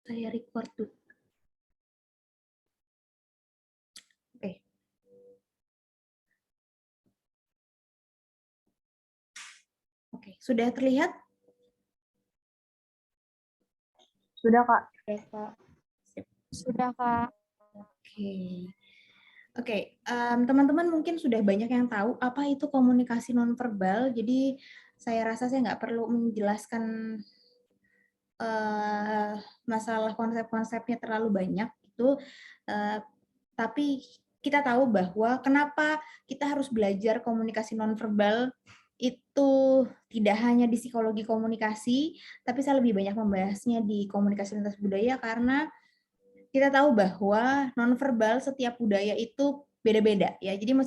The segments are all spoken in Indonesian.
Saya record dulu. Oke. Oke, sudah terlihat? Sudah, Kak. Sudah, Kak. Oke. Oke, teman-teman mungkin sudah banyak yang tahu apa itu komunikasi nonverbal. Jadi saya rasa saya nggak perlu menjelaskan masalah konsep-konsepnya terlalu banyak itu. Tapi kita tahu bahwa kenapa kita harus belajar komunikasi nonverbal itu tidak hanya di psikologi komunikasi, tapi saya lebih banyak membahasnya di komunikasi lintas budaya karena kita tahu bahwa nonverbal setiap budaya itu beda-beda ya. Jadi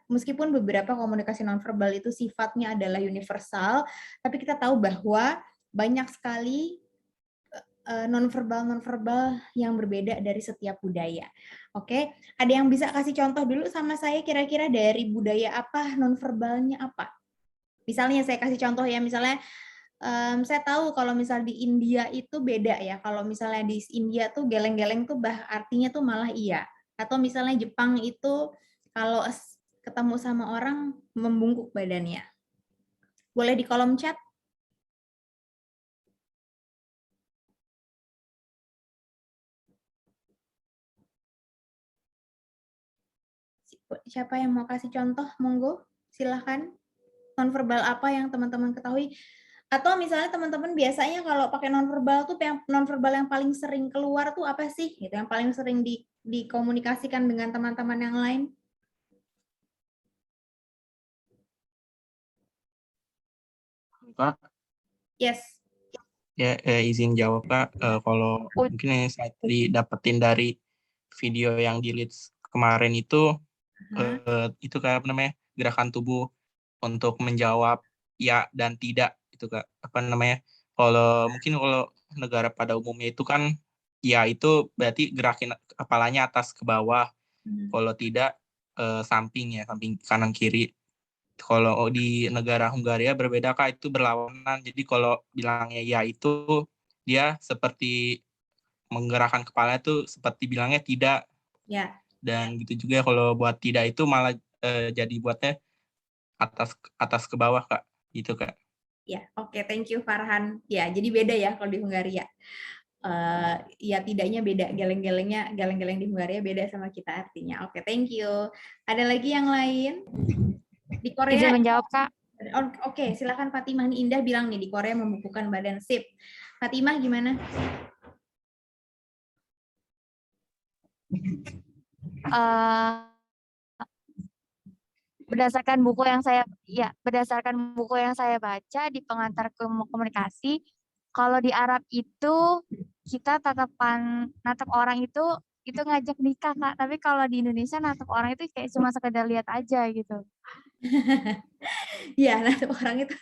meskipun beberapa komunikasi nonverbal itu sifatnya adalah universal, tapi kita tahu bahwa banyak sekali nonverbal yang berbeda dari setiap budaya. Oke, ada yang bisa kasih contoh dulu sama saya kira-kira dari budaya apa nonverbalnya apa? Misalnya saya kasih contoh ya, misalnya saya tahu kalau misal di India itu beda ya. Kalau misalnya di India tuh geleng-geleng tuh artinya tuh malah iya. Atau misalnya Jepang itu kalau ketemu sama orang membungkuk badannya. Boleh di kolom chat? Siapa yang mau kasih contoh? Monggo, silahkan. Nonverbal apa yang teman-teman ketahui? Atau misalnya teman-teman biasanya kalau pakai nonverbal tuh nonverbal yang paling sering keluar tuh apa sih? Gitu, yang paling sering dikomunikasikan dengan teman-teman yang lain? Kak, Yes. ya izin jawab Kak. Kalau mungkin yang saya tadi dapetin dari video yang di leads kemarin itu Kak, apa namanya, gerakan tubuh untuk menjawab ya dan tidak itu Kak. Apa namanya? Kalau negara pada umumnya itu kan ya itu berarti gerakin kepalanya atas ke bawah. Kalau tidak samping kanan kiri. Kalau di negara Hungaria berbeda Kak, itu berlawanan. Jadi kalau bilangnya ya itu dia seperti menggerakkan kepala itu seperti bilangnya tidak. Ya. Dan gitu juga kalau buat tidak itu malah jadi buatnya atas ke bawah Kak. Gitu Kak. Ya, oke, thank you Farhan. Ya, jadi beda ya kalau di Hungaria. Ya tidaknya beda, geleng-geleng di Hungaria beda sama kita artinya. Oke, thank you. Ada lagi yang lain? Di Korea. Izin menjawab, Kak. Oke, silakan Fatimah. Nih Indah bilang nih di Korea membukukan badan sip. Fatimah gimana? Berdasarkan buku yang saya baca di pengantar komunikasi, kalau di Arab itu kita natap orang itu ngajak nikah, Kak. Tapi kalau di Indonesia natap orang itu kayak cuma sekedar lihat aja gitu. Ya, natap orang itu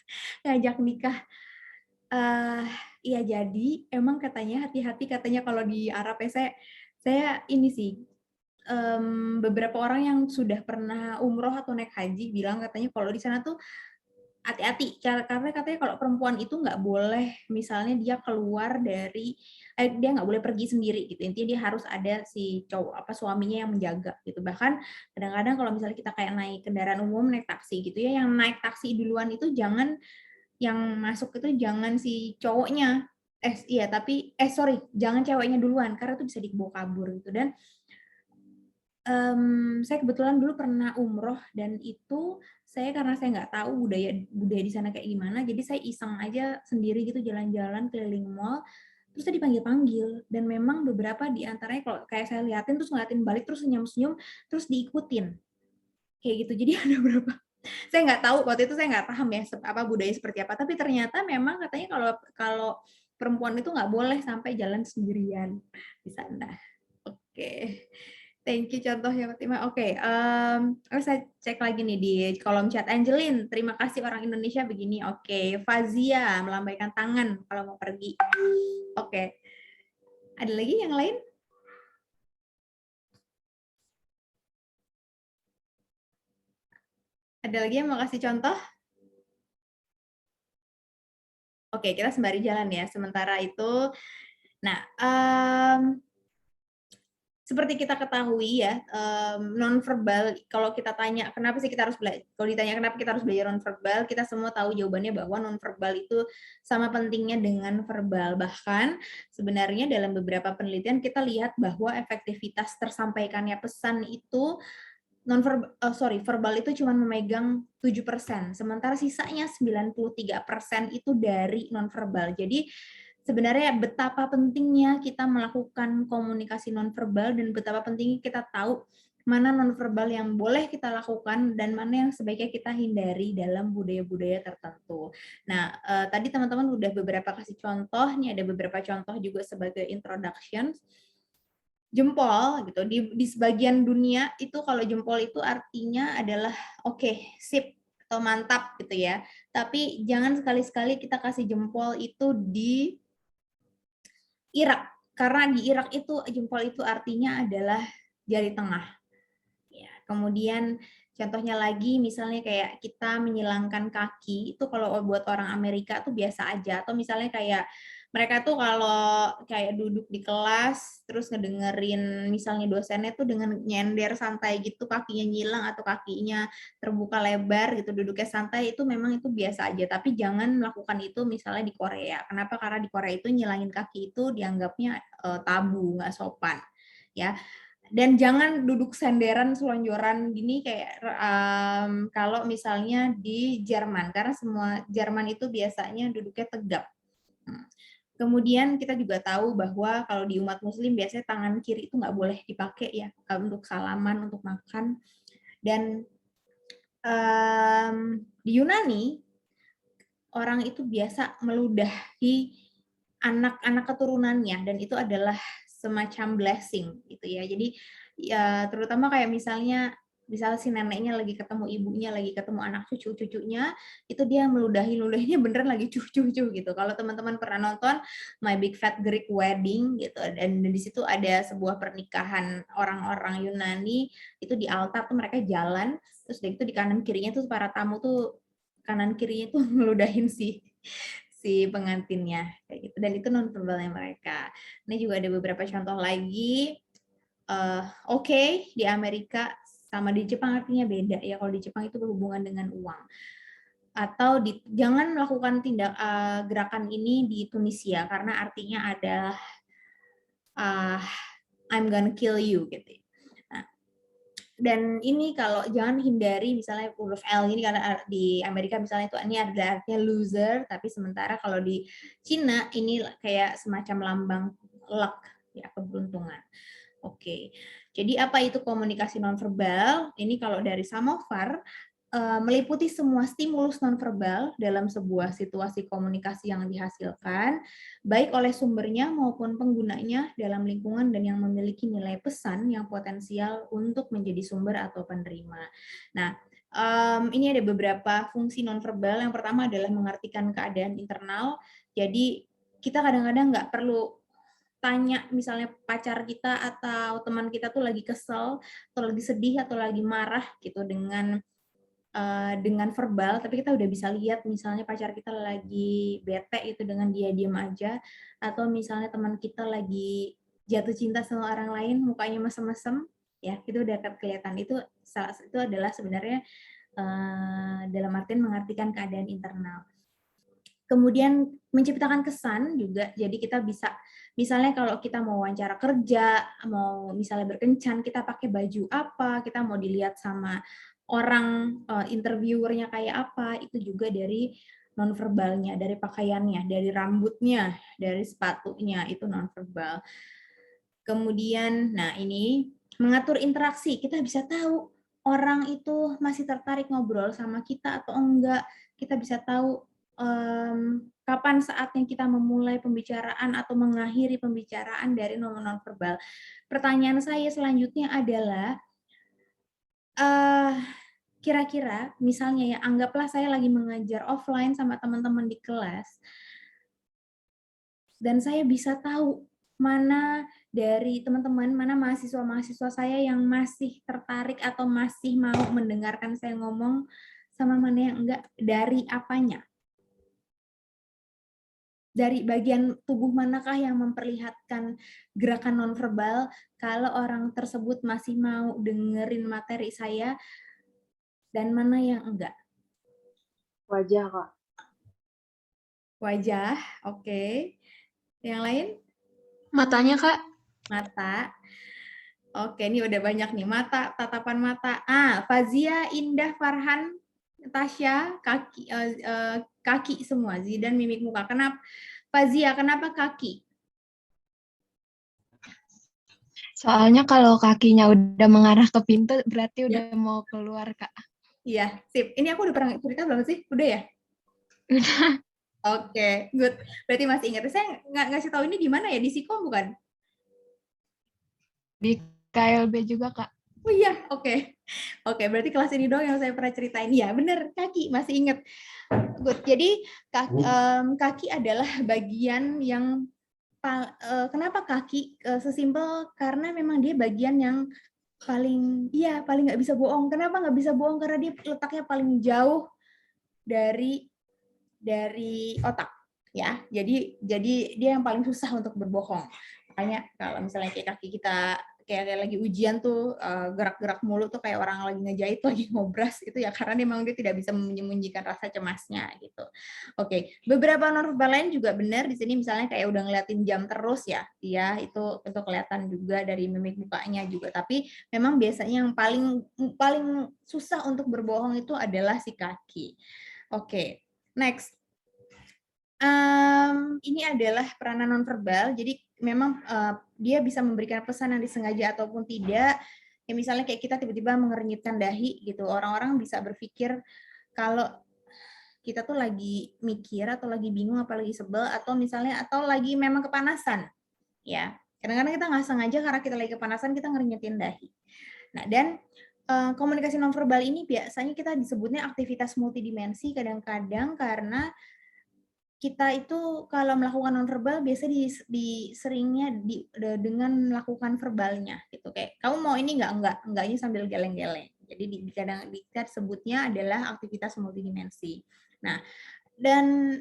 ngajak nikah. Iya, jadi emang katanya hati-hati katanya kalau di Arab ya, saya ini sih beberapa orang yang sudah pernah umroh atau naik haji bilang katanya kalau di sana tuh hati-hati karena katanya kalau perempuan itu nggak boleh misalnya dia keluar dari dia nggak boleh pergi sendiri gitu, intinya dia harus ada si cowok suaminya yang menjaga gitu. Bahkan kadang-kadang kalau misalnya kita kayak naik kendaraan umum, naik taksi gitu ya, yang naik taksi duluan itu jangan, yang masuk itu jangan si cowoknya, jangan ceweknya duluan karena itu bisa dibawa kabur gitu. Dan saya kebetulan dulu pernah umroh dan itu karena saya nggak tahu budaya di sana kayak gimana, jadi saya iseng aja sendiri gitu jalan-jalan keliling mall, terus saya dipanggil-panggil dan memang beberapa di antaranya kalau kayak saya liatin terus ngeliatin balik terus senyum-senyum terus diikutin kayak gitu. Jadi ada beberapa, saya nggak tahu waktu itu, saya nggak paham ya budaya seperti apa, tapi ternyata memang katanya kalau kalau perempuan itu nggak boleh sampai jalan sendirian di sana. Oke. Thank you contohnya Fatimah. Oke, saya cek lagi nih di kolom chat. Angelin, terima kasih orang Indonesia begini. Oke, Fazia melambaikan tangan kalau mau pergi. Oke, ada lagi yang lain? Ada lagi yang mau kasih contoh? Oke, kita sembari jalan ya. Sementara itu, nah seperti kita ketahui ya, nonverbal, kalau kita tanya kenapa sih kita harus belajar, kalau ditanya kenapa kita harus belajar nonverbal, kita semua tahu jawabannya bahwa nonverbal itu sama pentingnya dengan verbal. Bahkan sebenarnya dalam beberapa penelitian kita lihat bahwa efektivitas tersampaikannya pesan itu verbal itu cuma memegang 7%, sementara sisanya 93% itu dari nonverbal. Jadi sebenarnya betapa pentingnya kita melakukan komunikasi nonverbal dan betapa pentingnya kita tahu mana nonverbal yang boleh kita lakukan dan mana yang sebaiknya kita hindari dalam budaya-budaya tertentu. Nah, tadi teman-teman udah beberapa kasih contoh, nih ada beberapa contoh juga sebagai introduction. Jempol gitu di sebagian dunia itu kalau jempol itu artinya adalah oke, sip atau mantap gitu ya. Tapi jangan sekali-sekali kita kasih jempol itu di Irak, karena di Irak itu jempol itu artinya adalah jari tengah. Ya, kemudian contohnya lagi misalnya kayak kita menyilangkan kaki itu kalau buat orang Amerika tuh biasa aja, atau misalnya kayak mereka tuh kalau kayak duduk di kelas terus ngedengerin misalnya dosennya tuh dengan nyender santai gitu, kakinya nyilang atau kakinya terbuka lebar gitu, duduknya santai, itu memang itu biasa aja. Tapi jangan melakukan itu misalnya di Korea. Kenapa? Karena di Korea itu nyilangin kaki itu dianggapnya tabu, nggak sopan ya. Dan jangan duduk senderan selonjoran gini kayak kalau misalnya di Jerman, karena semua Jerman itu biasanya duduknya tegap. Kemudian kita juga tahu bahwa kalau di umat muslim biasanya tangan kiri itu nggak boleh dipakai ya untuk salaman, untuk makan. Dan di Yunani orang itu biasa meludahi anak-anak keturunannya, dan itu adalah semacam blessing gitu ya. Jadi ya terutama kayak misalnya si neneknya lagi ketemu ibunya, lagi ketemu anak cucu-cucunya, itu dia meludahi-ludahinya beneran lagi cucu-cucu gitu. Kalau teman-teman pernah nonton My Big Fat Greek Wedding gitu, dan di situ ada sebuah pernikahan orang-orang Yunani, itu di altar tuh mereka jalan, terus dari itu di kanan kirinya tuh para tamu tuh kanan kirinya tuh meludahin si pengantinnya kayak gitu, dan itu non verbalnya mereka. Ini juga ada beberapa contoh lagi. Oke, di Amerika sama di Jepang artinya beda ya. Kalau di Jepang itu berhubungan dengan uang. Atau jangan melakukan gerakan ini di Tunisia karena artinya adalah I'm gonna kill you gitu. Nah, dan ini kalau jangan hindari misalnya huruf L ini, karena di Amerika misalnya itu ini ada artinya loser, tapi sementara kalau di Cina ini kayak semacam lambang luck ya, keberuntungan. Oke, jadi apa itu komunikasi nonverbal? Ini kalau dari Samovar, meliputi semua stimulus nonverbal dalam sebuah situasi komunikasi yang dihasilkan, baik oleh sumbernya maupun penggunanya dalam lingkungan dan yang memiliki nilai pesan yang potensial untuk menjadi sumber atau penerima. Nah, ini ada beberapa fungsi nonverbal. Yang pertama adalah mengartikan keadaan internal. Jadi kita kadang-kadang nggak perlu tanya misalnya pacar kita atau teman kita tuh lagi kesel atau lagi sedih atau lagi marah gitu dengan verbal, tapi kita udah bisa lihat misalnya pacar kita lagi bete itu dengan dia diem aja, atau misalnya teman kita lagi jatuh cinta sama orang lain mukanya mesem-mesem ya, itu udah kelihatan. Itu adalah sebenarnya dalam artian mengartikan keadaan internal. Kemudian menciptakan kesan juga, jadi kita bisa misalnya kalau kita mau wawancara kerja, mau misalnya berkencan, kita pakai baju apa, kita mau dilihat sama orang interviewernya kayak apa, itu juga dari nonverbalnya, dari pakaiannya, dari rambutnya, dari sepatunya, itu nonverbal. Kemudian, nah ini mengatur interaksi, kita bisa tahu orang itu masih tertarik ngobrol sama kita atau enggak, kita bisa tahu kapan saatnya kita memulai pembicaraan atau mengakhiri pembicaraan dari nonverbal. Pertanyaan saya selanjutnya adalah, kira-kira misalnya ya, anggaplah saya lagi mengajar offline sama teman-teman di kelas, dan saya bisa tahu mana dari teman-teman, mana mahasiswa-mahasiswa saya yang masih tertarik atau masih mau mendengarkan saya ngomong, sama mana yang enggak, dari apanya? dari bagian tubuh manakah yang memperlihatkan gerakan nonverbal? Kalau orang tersebut masih mau dengerin materi saya, dan mana yang enggak? Wajah, Kak. Wajah, oke. Yang lain? Matanya, Kak. Mata. Oke, ini udah banyak nih. Mata, tatapan mata. Fazia, Indah, Farhan, Tasya, kaki semua. Zidan, mimik muka. Kenapa? Fazia, kenapa kaki? Soalnya kalau kakinya udah mengarah ke pintu, berarti udah mau keluar, Kak. Iya, sip. Ini aku udah pernah cerita belum sih? Udah ya? Udah. Oke, good. Berarti masih ingat. Saya nggak ngasih tahu ini di mana ya? Di Sikom bukan? Di KLB juga, Kak. Oh iya, oke. Oke, berarti kelas ini doang yang saya pernah ceritain. Iya, bener, kaki, masih ingat. Good. Jadi, kaki adalah bagian yang, kenapa kaki? Sesimpel karena memang dia bagian yang paling nggak bisa bohong. Kenapa nggak bisa bohong? Karena dia letaknya paling jauh dari otak, ya. Jadi dia yang paling susah untuk berbohong. Makanya kalau misalnya kayak kaki kita kayak lagi ujian tuh gerak-gerak mulut tuh kayak orang lagi ngejahit, lagi ngobras itu ya, karena memang dia tidak bisa menyembunyikan rasa cemasnya gitu. Oke, beberapa nonverbal lain juga benar di sini, misalnya kayak udah ngeliatin jam terus ya, itu kelihatan juga dari mimik mukanya juga. Tapi memang biasanya yang paling susah untuk berbohong itu adalah si kaki. Oke. Next, ini adalah peranan nonverbal. Jadi memang dia bisa memberikan pesan yang disengaja ataupun tidak. Ya misalnya kayak kita tiba-tiba mengernyitkan dahi gitu. Orang-orang bisa berpikir kalau kita tuh lagi mikir atau lagi bingung, apalagi sebel, atau misalnya atau lagi memang kepanasan. Ya, kadang-kadang kita nggak sengaja karena kita lagi kepanasan kita ngeringetin dahi. Nah, dan komunikasi nonverbal ini biasanya kita disebutnya aktivitas multidimensi kadang-kadang karena kita itu kalau melakukan nonverbal biasa seringnya dengan melakukan verbalnya gitu, kayak kamu mau ini enggaknya sambil geleng-geleng. Jadi kadang kita sebutnya adalah aktivitas multidimensi. Nah, dan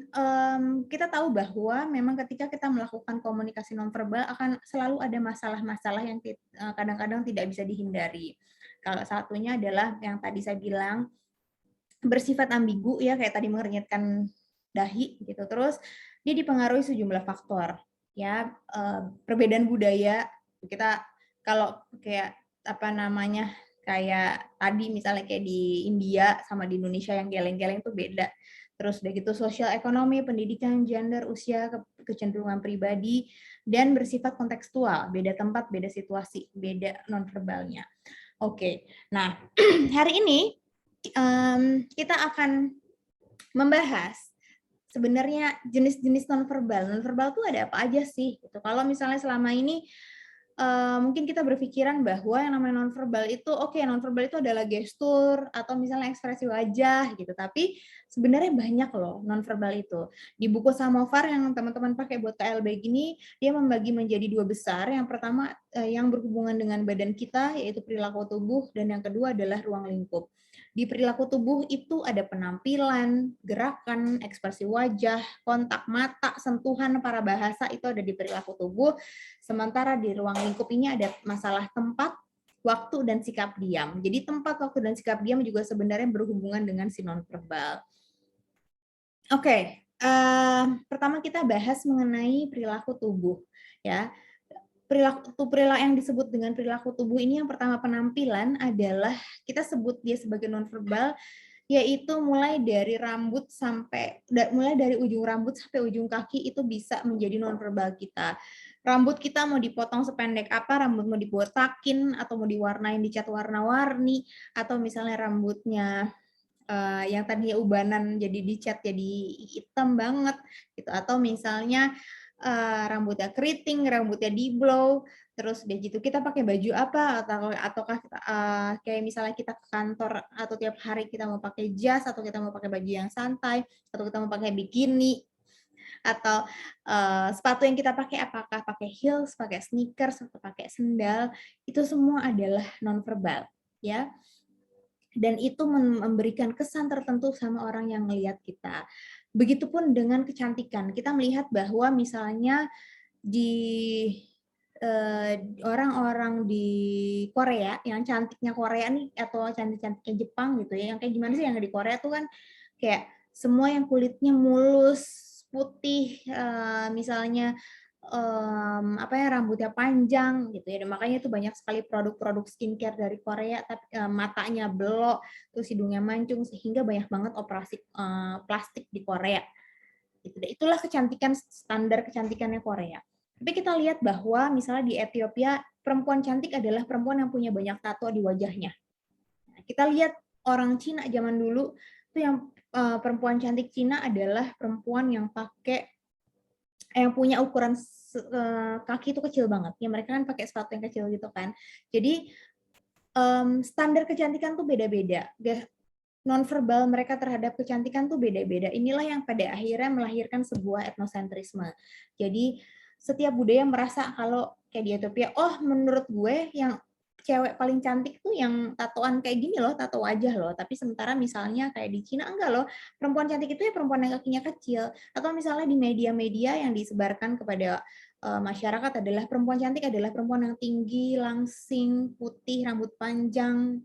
kita tahu bahwa memang ketika kita melakukan komunikasi nonverbal akan selalu ada masalah-masalah yang kadang-kadang tidak bisa dihindari. Kalau satunya adalah yang tadi saya bilang bersifat ambigu ya, kayak tadi mengernyitkan dahi gitu. Terus dia dipengaruhi sejumlah faktor ya, perbedaan budaya. Kita kalau kayak kayak tadi misalnya kayak di India sama di Indonesia yang geleng-geleng itu beda. Terus udah gitu sosial ekonomi, pendidikan, gender, usia, kecenderungan pribadi, dan bersifat kontekstual, beda tempat, beda situasi, beda nonverbalnya. Oke, nah hari ini kita akan membahas sebenarnya jenis-jenis nonverbal. Nonverbal tuh ada apa aja sih? Gitu. Kalau misalnya selama ini mungkin kita berpikiran bahwa yang namanya nonverbal itu nonverbal itu adalah gestur atau misalnya ekspresi wajah gitu. Tapi sebenarnya banyak loh nonverbal itu. Di buku Samovar yang teman-teman pakai buat KLB gini, dia membagi menjadi dua besar. Yang pertama yang berhubungan dengan badan kita, yaitu perilaku tubuh, dan yang kedua adalah ruang lingkup. Di perilaku tubuh itu ada penampilan, gerakan, ekspresi wajah, kontak mata, sentuhan, parabahasa itu ada di perilaku tubuh. Sementara di ruang lingkup ini ada masalah tempat, waktu, dan sikap diam. Jadi tempat, waktu, dan sikap diam juga sebenarnya berhubungan dengan si nonverbal. Oke, pertama kita bahas mengenai perilaku tubuh. Ya, perilaku yang disebut dengan perilaku tubuh ini yang pertama penampilan adalah kita sebut dia sebagai nonverbal, yaitu mulai dari ujung rambut sampai ujung kaki itu bisa menjadi nonverbal kita. Rambut kita mau dipotong sependek apa, rambut mau dibotakin atau mau diwarnain dicat warna-warni, atau misalnya rambutnya yang tadinya ubanan jadi dicat jadi hitam banget gitu, atau misalnya rambutnya keriting, rambutnya di blow, terus udah gitu kita pakai baju apa, ataukah kayak misalnya kita ke kantor atau tiap hari kita mau pakai jas, atau kita mau pakai baju yang santai, atau kita mau pakai bikini, atau sepatu yang kita pakai apakah pakai heels, pakai sneakers, atau pakai sendal, itu semua adalah nonverbal ya. Dan itu memberikan kesan tertentu sama orang yang melihat kita. Begitupun dengan kecantikan. Kita melihat bahwa misalnya di orang-orang di Korea, yang cantiknya Korea nih, atau cantik-cantiknya Jepang gitu ya, yang kayak gimana sih yang di Korea tuh kan kayak semua yang kulitnya mulus, putih, misalnya apa ya, rambutnya panjang gitu ya. Dan makanya itu banyak sekali produk-produk skincare dari Korea, tapi matanya belok, terus hidungnya mancung, sehingga banyak banget operasi plastik di Korea. Itulah kecantikan, standar kecantikannya Korea. Tapi kita lihat bahwa misalnya di Ethiopia, perempuan cantik adalah perempuan yang punya banyak tato di wajahnya. Nah, kita lihat orang Cina zaman dulu, itu yang perempuan cantik Cina adalah perempuan yang punya ukuran kaki itu kecil banget. Ya, mereka kan pakai sepatu yang kecil gitu kan. Jadi standar kecantikan tuh beda-beda. Nonverbal mereka terhadap kecantikan tuh beda-beda. Inilah yang pada akhirnya melahirkan sebuah etnosentrisme. Jadi setiap budaya merasa kalau kayak di Ethiopia, oh menurut gue yang cewek paling cantik tuh yang tatoan kayak gini loh, tato wajah loh. Tapi sementara misalnya kayak di Cina enggak loh, perempuan cantik itu ya perempuan yang kakinya kecil. Atau misalnya di media-media yang disebarkan kepada masyarakat adalah perempuan cantik adalah perempuan yang tinggi, langsing, putih, rambut panjang,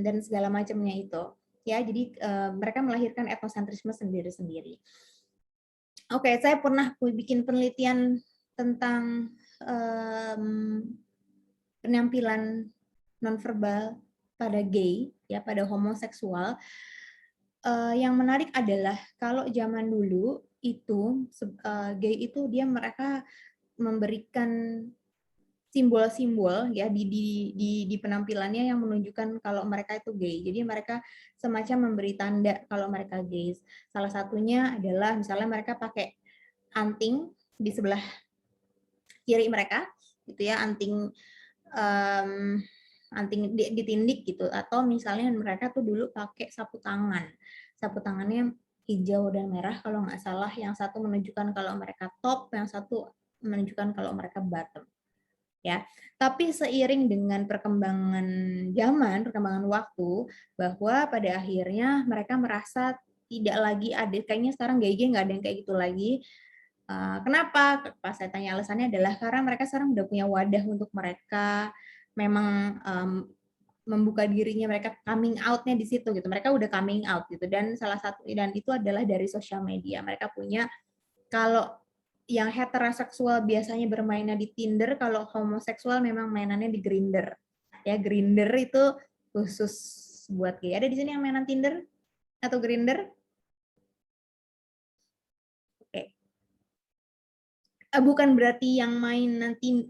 dan segala macamnya itu. Ya, jadi mereka melahirkan etnosentrisme sendiri-sendiri. Oke, saya pernah bikin penelitian tentang penampilan nonverbal pada gay, ya, pada homoseksual. Yang menarik adalah kalau zaman dulu itu gay itu mereka memberikan simbol-simbol ya di penampilannya yang menunjukkan kalau mereka itu gay. Jadi mereka semacam memberi tanda kalau mereka gay. Salah satunya adalah misalnya mereka pakai anting di sebelah kiri mereka, gitu ya, anting ditindik gitu, atau misalnya mereka tuh dulu pakai sapu tangan. Sapu tangannya hijau dan merah kalau nggak salah. Yang satu menunjukkan kalau mereka top, yang satu menunjukkan kalau mereka bottom. Ya, tapi seiring dengan perkembangan zaman, perkembangan waktu, bahwa pada akhirnya mereka merasa tidak lagi ada, kayaknya sekarang gay-gay nggak ada yang kayak gitu lagi. Kenapa? Pas saya tanya alasannya adalah karena mereka sekarang udah punya wadah untuk mereka memang membuka dirinya, mereka coming out-nya di situ gitu. Mereka udah coming out gitu, dan salah satu dan itu adalah dari sosial media. Mereka punya, kalau yang heteroseksual biasanya bermainnya di Tinder, kalau homoseksual memang mainannya di Grindr. Ya, Grindr itu khusus buat gay. Ada di sini yang mainan Tinder atau Grindr? Oke. Bukan berarti yang main nanti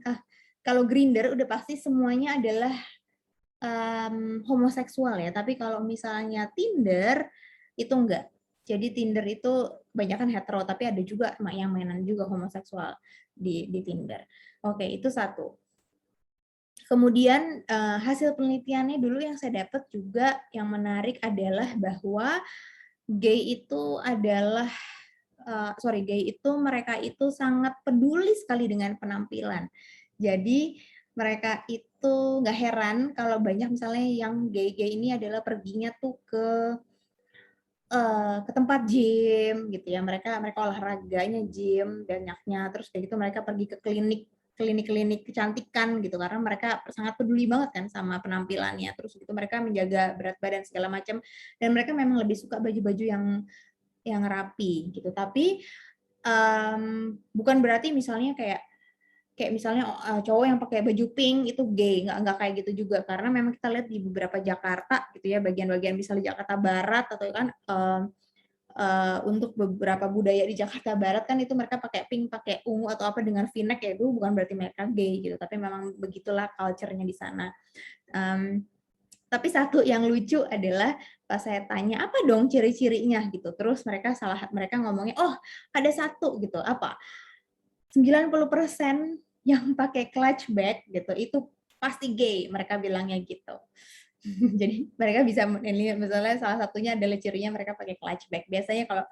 kalau Grindr udah pasti semuanya adalah homoseksual ya. Tapi kalau misalnya Tinder itu enggak. Jadi Tinder itu kebanyakan hetero, tapi ada juga yang mainan juga homoseksual di Tinder. Oke, itu satu. Kemudian hasil penelitiannya dulu yang saya dapat juga yang menarik adalah bahwa gay itu adalah mereka itu sangat peduli sekali dengan penampilan. Jadi mereka itu nggak heran kalau banyak misalnya yang gay-gay ini adalah perginya tuh ke tempat gym gitu ya, mereka olahraganya gym banyaknya, terus kayak gitu mereka pergi ke klinik kecantikan gitu, karena mereka sangat peduli banget kan sama penampilannya. Terus gitu mereka menjaga berat badan segala macam, dan mereka memang lebih suka baju-baju yang rapi gitu. Tapi bukan berarti misalnya kayak misalnya cowok yang pakai baju pink itu gay, nggak kayak gitu juga, karena memang kita lihat di beberapa Jakarta gitu ya, bagian-bagian misalnya Jakarta Barat atau kan untuk beberapa budaya di Jakarta Barat kan itu mereka pakai pink, pakai ungu atau apa dengan V-neck, ya itu bukan berarti mereka gay gitu, tapi memang begitulah culture-nya di sana. Tapi satu yang lucu adalah pas saya tanya apa dong ciri-cirinya gitu, terus mereka ngomongnya, oh ada satu gitu, apa 90% yang pakai clutch bag gitu itu pasti gay, mereka bilangnya gitu. Jadi mereka bisa misalnya salah satunya adalah cirinya mereka pakai clutch bag. Biasanya kalau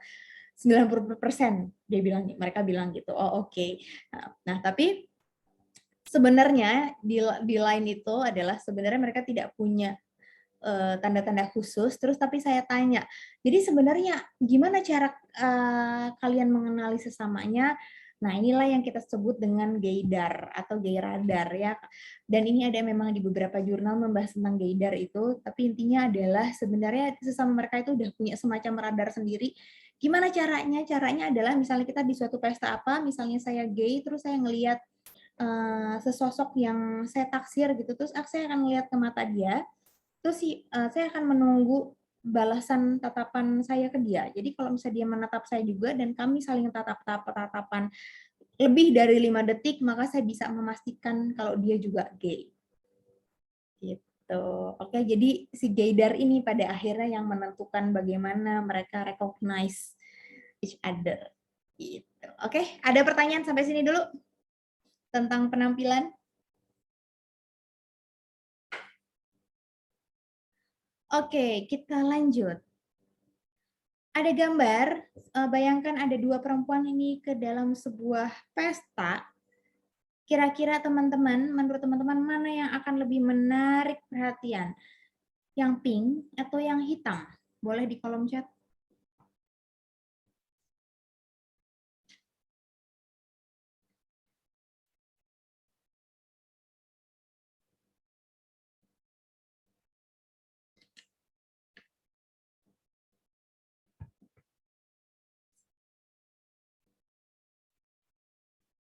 90% mereka bilang gitu. Oh oke. Nah, tapi sebenarnya di lain itu adalah sebenarnya mereka tidak punya tanda-tanda khusus, terus tapi saya tanya, jadi sebenarnya gimana cara kalian mengenali sesamanya? Nah, inilah yang kita sebut dengan gaydar atau gay radar ya. Dan ini ada memang di beberapa jurnal membahas tentang gaydar itu, tapi intinya adalah sebenarnya sesama mereka itu udah punya semacam radar sendiri. Gimana caranya? Caranya adalah misalnya kita di suatu pesta apa, misalnya saya gay, terus saya ngelihat sesosok yang saya taksir gitu, terus saya akan melihat ke mata dia, terus saya akan menunggu balasan tatapan saya ke dia. Jadi kalau misalnya dia menatap saya juga dan kami saling tatapan lebih dari 5 detik, maka saya bisa memastikan kalau dia juga gay. Gitu. Oke, jadi si gaydar ini pada akhirnya yang menentukan bagaimana mereka recognize each other. Gitu. Oke, ada pertanyaan sampai sini dulu tentang penampilan? Oke, kita lanjut. Ada gambar, bayangkan ada 2 perempuan ini ke dalam sebuah pesta. Kira-kira teman-teman, menurut teman-teman mana yang akan lebih menarik perhatian? Yang pink atau yang hitam? Boleh di kolom chat.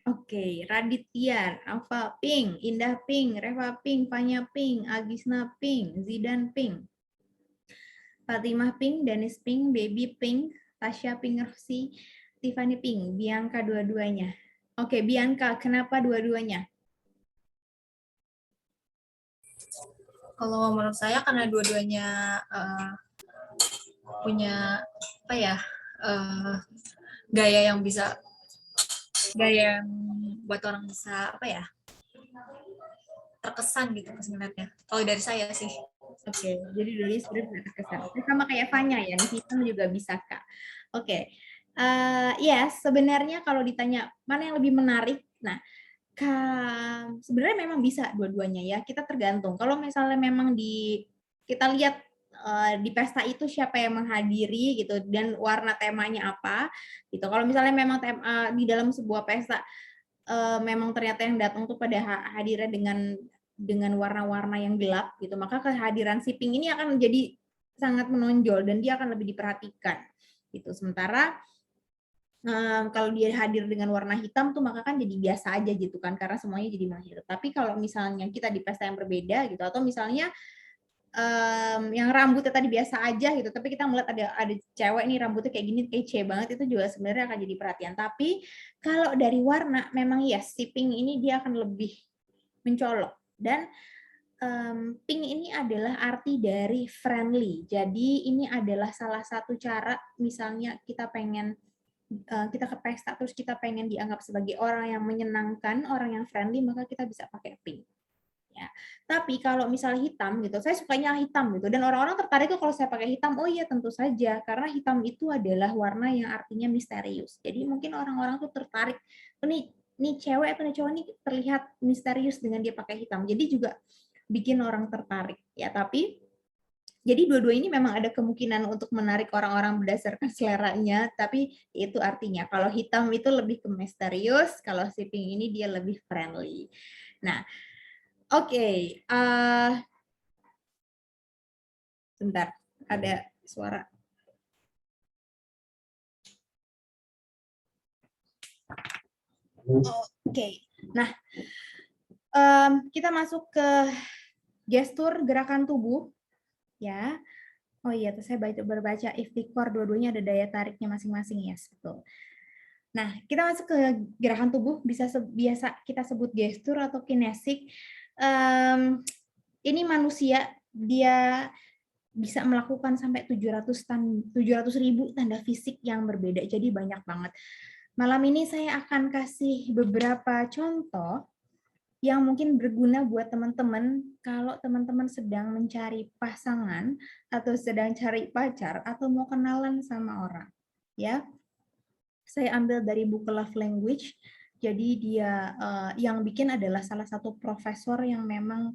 Oke, Raditya, Alfa pink, Indah pink, Reva pink, Fanya pink, Agisna pink, Zidan pink, Fatimah pink, Danis pink, Baby pink, Tasya pink, Rosi, Tiffany pink, Bianca dua-duanya. Oke, Bianca, kenapa dua-duanya? Kalau menurut saya karena dua-duanya punya apa ya gaya yang buat orang bisa apa ya terkesan gitu pas ngeliatnya. Kalau dari saya sih. Oke, jadi dulu sebenarnya terkesan. Sama kayak Fanya ya, nih hitam juga bisa Kak. Oke, ya sebenarnya kalau ditanya mana yang lebih menarik, nah sebenarnya memang bisa dua-duanya ya. Kita tergantung. Kalau misalnya memang kita lihat di pesta itu siapa yang menghadiri gitu dan warna temanya apa gitu. Kalau misalnya memang di dalam sebuah pesta memang ternyata yang datang tuh pada hadirnya dengan warna-warna yang gelap gitu, maka kehadiran si pink ini akan menjadi sangat menonjol dan dia akan lebih diperhatikan gitu. Sementara kalau dia hadir dengan warna hitam tuh maka kan jadi biasa aja gitu kan karena semuanya jadi mahir. Tapi kalau misalnya kita di pesta yang berbeda gitu atau misalnya yang rambutnya tadi biasa aja gitu, tapi kita melihat ada cewek nih rambutnya kayak gini kece banget, itu juga sebenarnya akan jadi perhatian. Tapi kalau dari warna memang ya si pink ini dia akan lebih mencolok dan pink ini adalah arti dari friendly. Jadi ini adalah salah satu cara misalnya kita ke pesta terus kita pengen dianggap sebagai orang yang menyenangkan, orang yang friendly, maka kita bisa pakai pink. Ya. Tapi kalau misalnya hitam gitu, saya sukanya hitam gitu dan orang-orang tertarik tuh kalau saya pakai hitam. Oh iya tentu saja karena hitam itu adalah warna yang artinya misterius. Jadi mungkin orang-orang tuh tertarik, oh, nih cewek atau nih cowok nih terlihat misterius dengan dia pakai hitam. Jadi juga bikin orang tertarik ya. Tapi jadi dua-dua ini memang ada kemungkinan untuk menarik orang-orang berdasarkan seleranya, tapi itu artinya kalau hitam itu lebih ke misterius, kalau si pink ini dia lebih friendly. Nah, oke, sebentar, ada suara. Oke, nah kita masuk ke gestur gerakan tubuh, ya. Oh iya, saya berbaca iftikor dua-duanya ada daya tariknya masing-masing ya, betul. Nah, kita masuk ke gerakan tubuh, biasa kita sebut gestur atau kinesik. Ini manusia, dia bisa melakukan sampai 700.000 tanda fisik yang berbeda, jadi banyak banget. Malam ini saya akan kasih beberapa contoh yang mungkin berguna buat teman-teman kalau teman-teman sedang mencari pasangan atau sedang cari pacar atau mau kenalan sama orang. Ya, saya ambil dari buku Love Language. Jadi dia yang bikin adalah salah satu profesor yang memang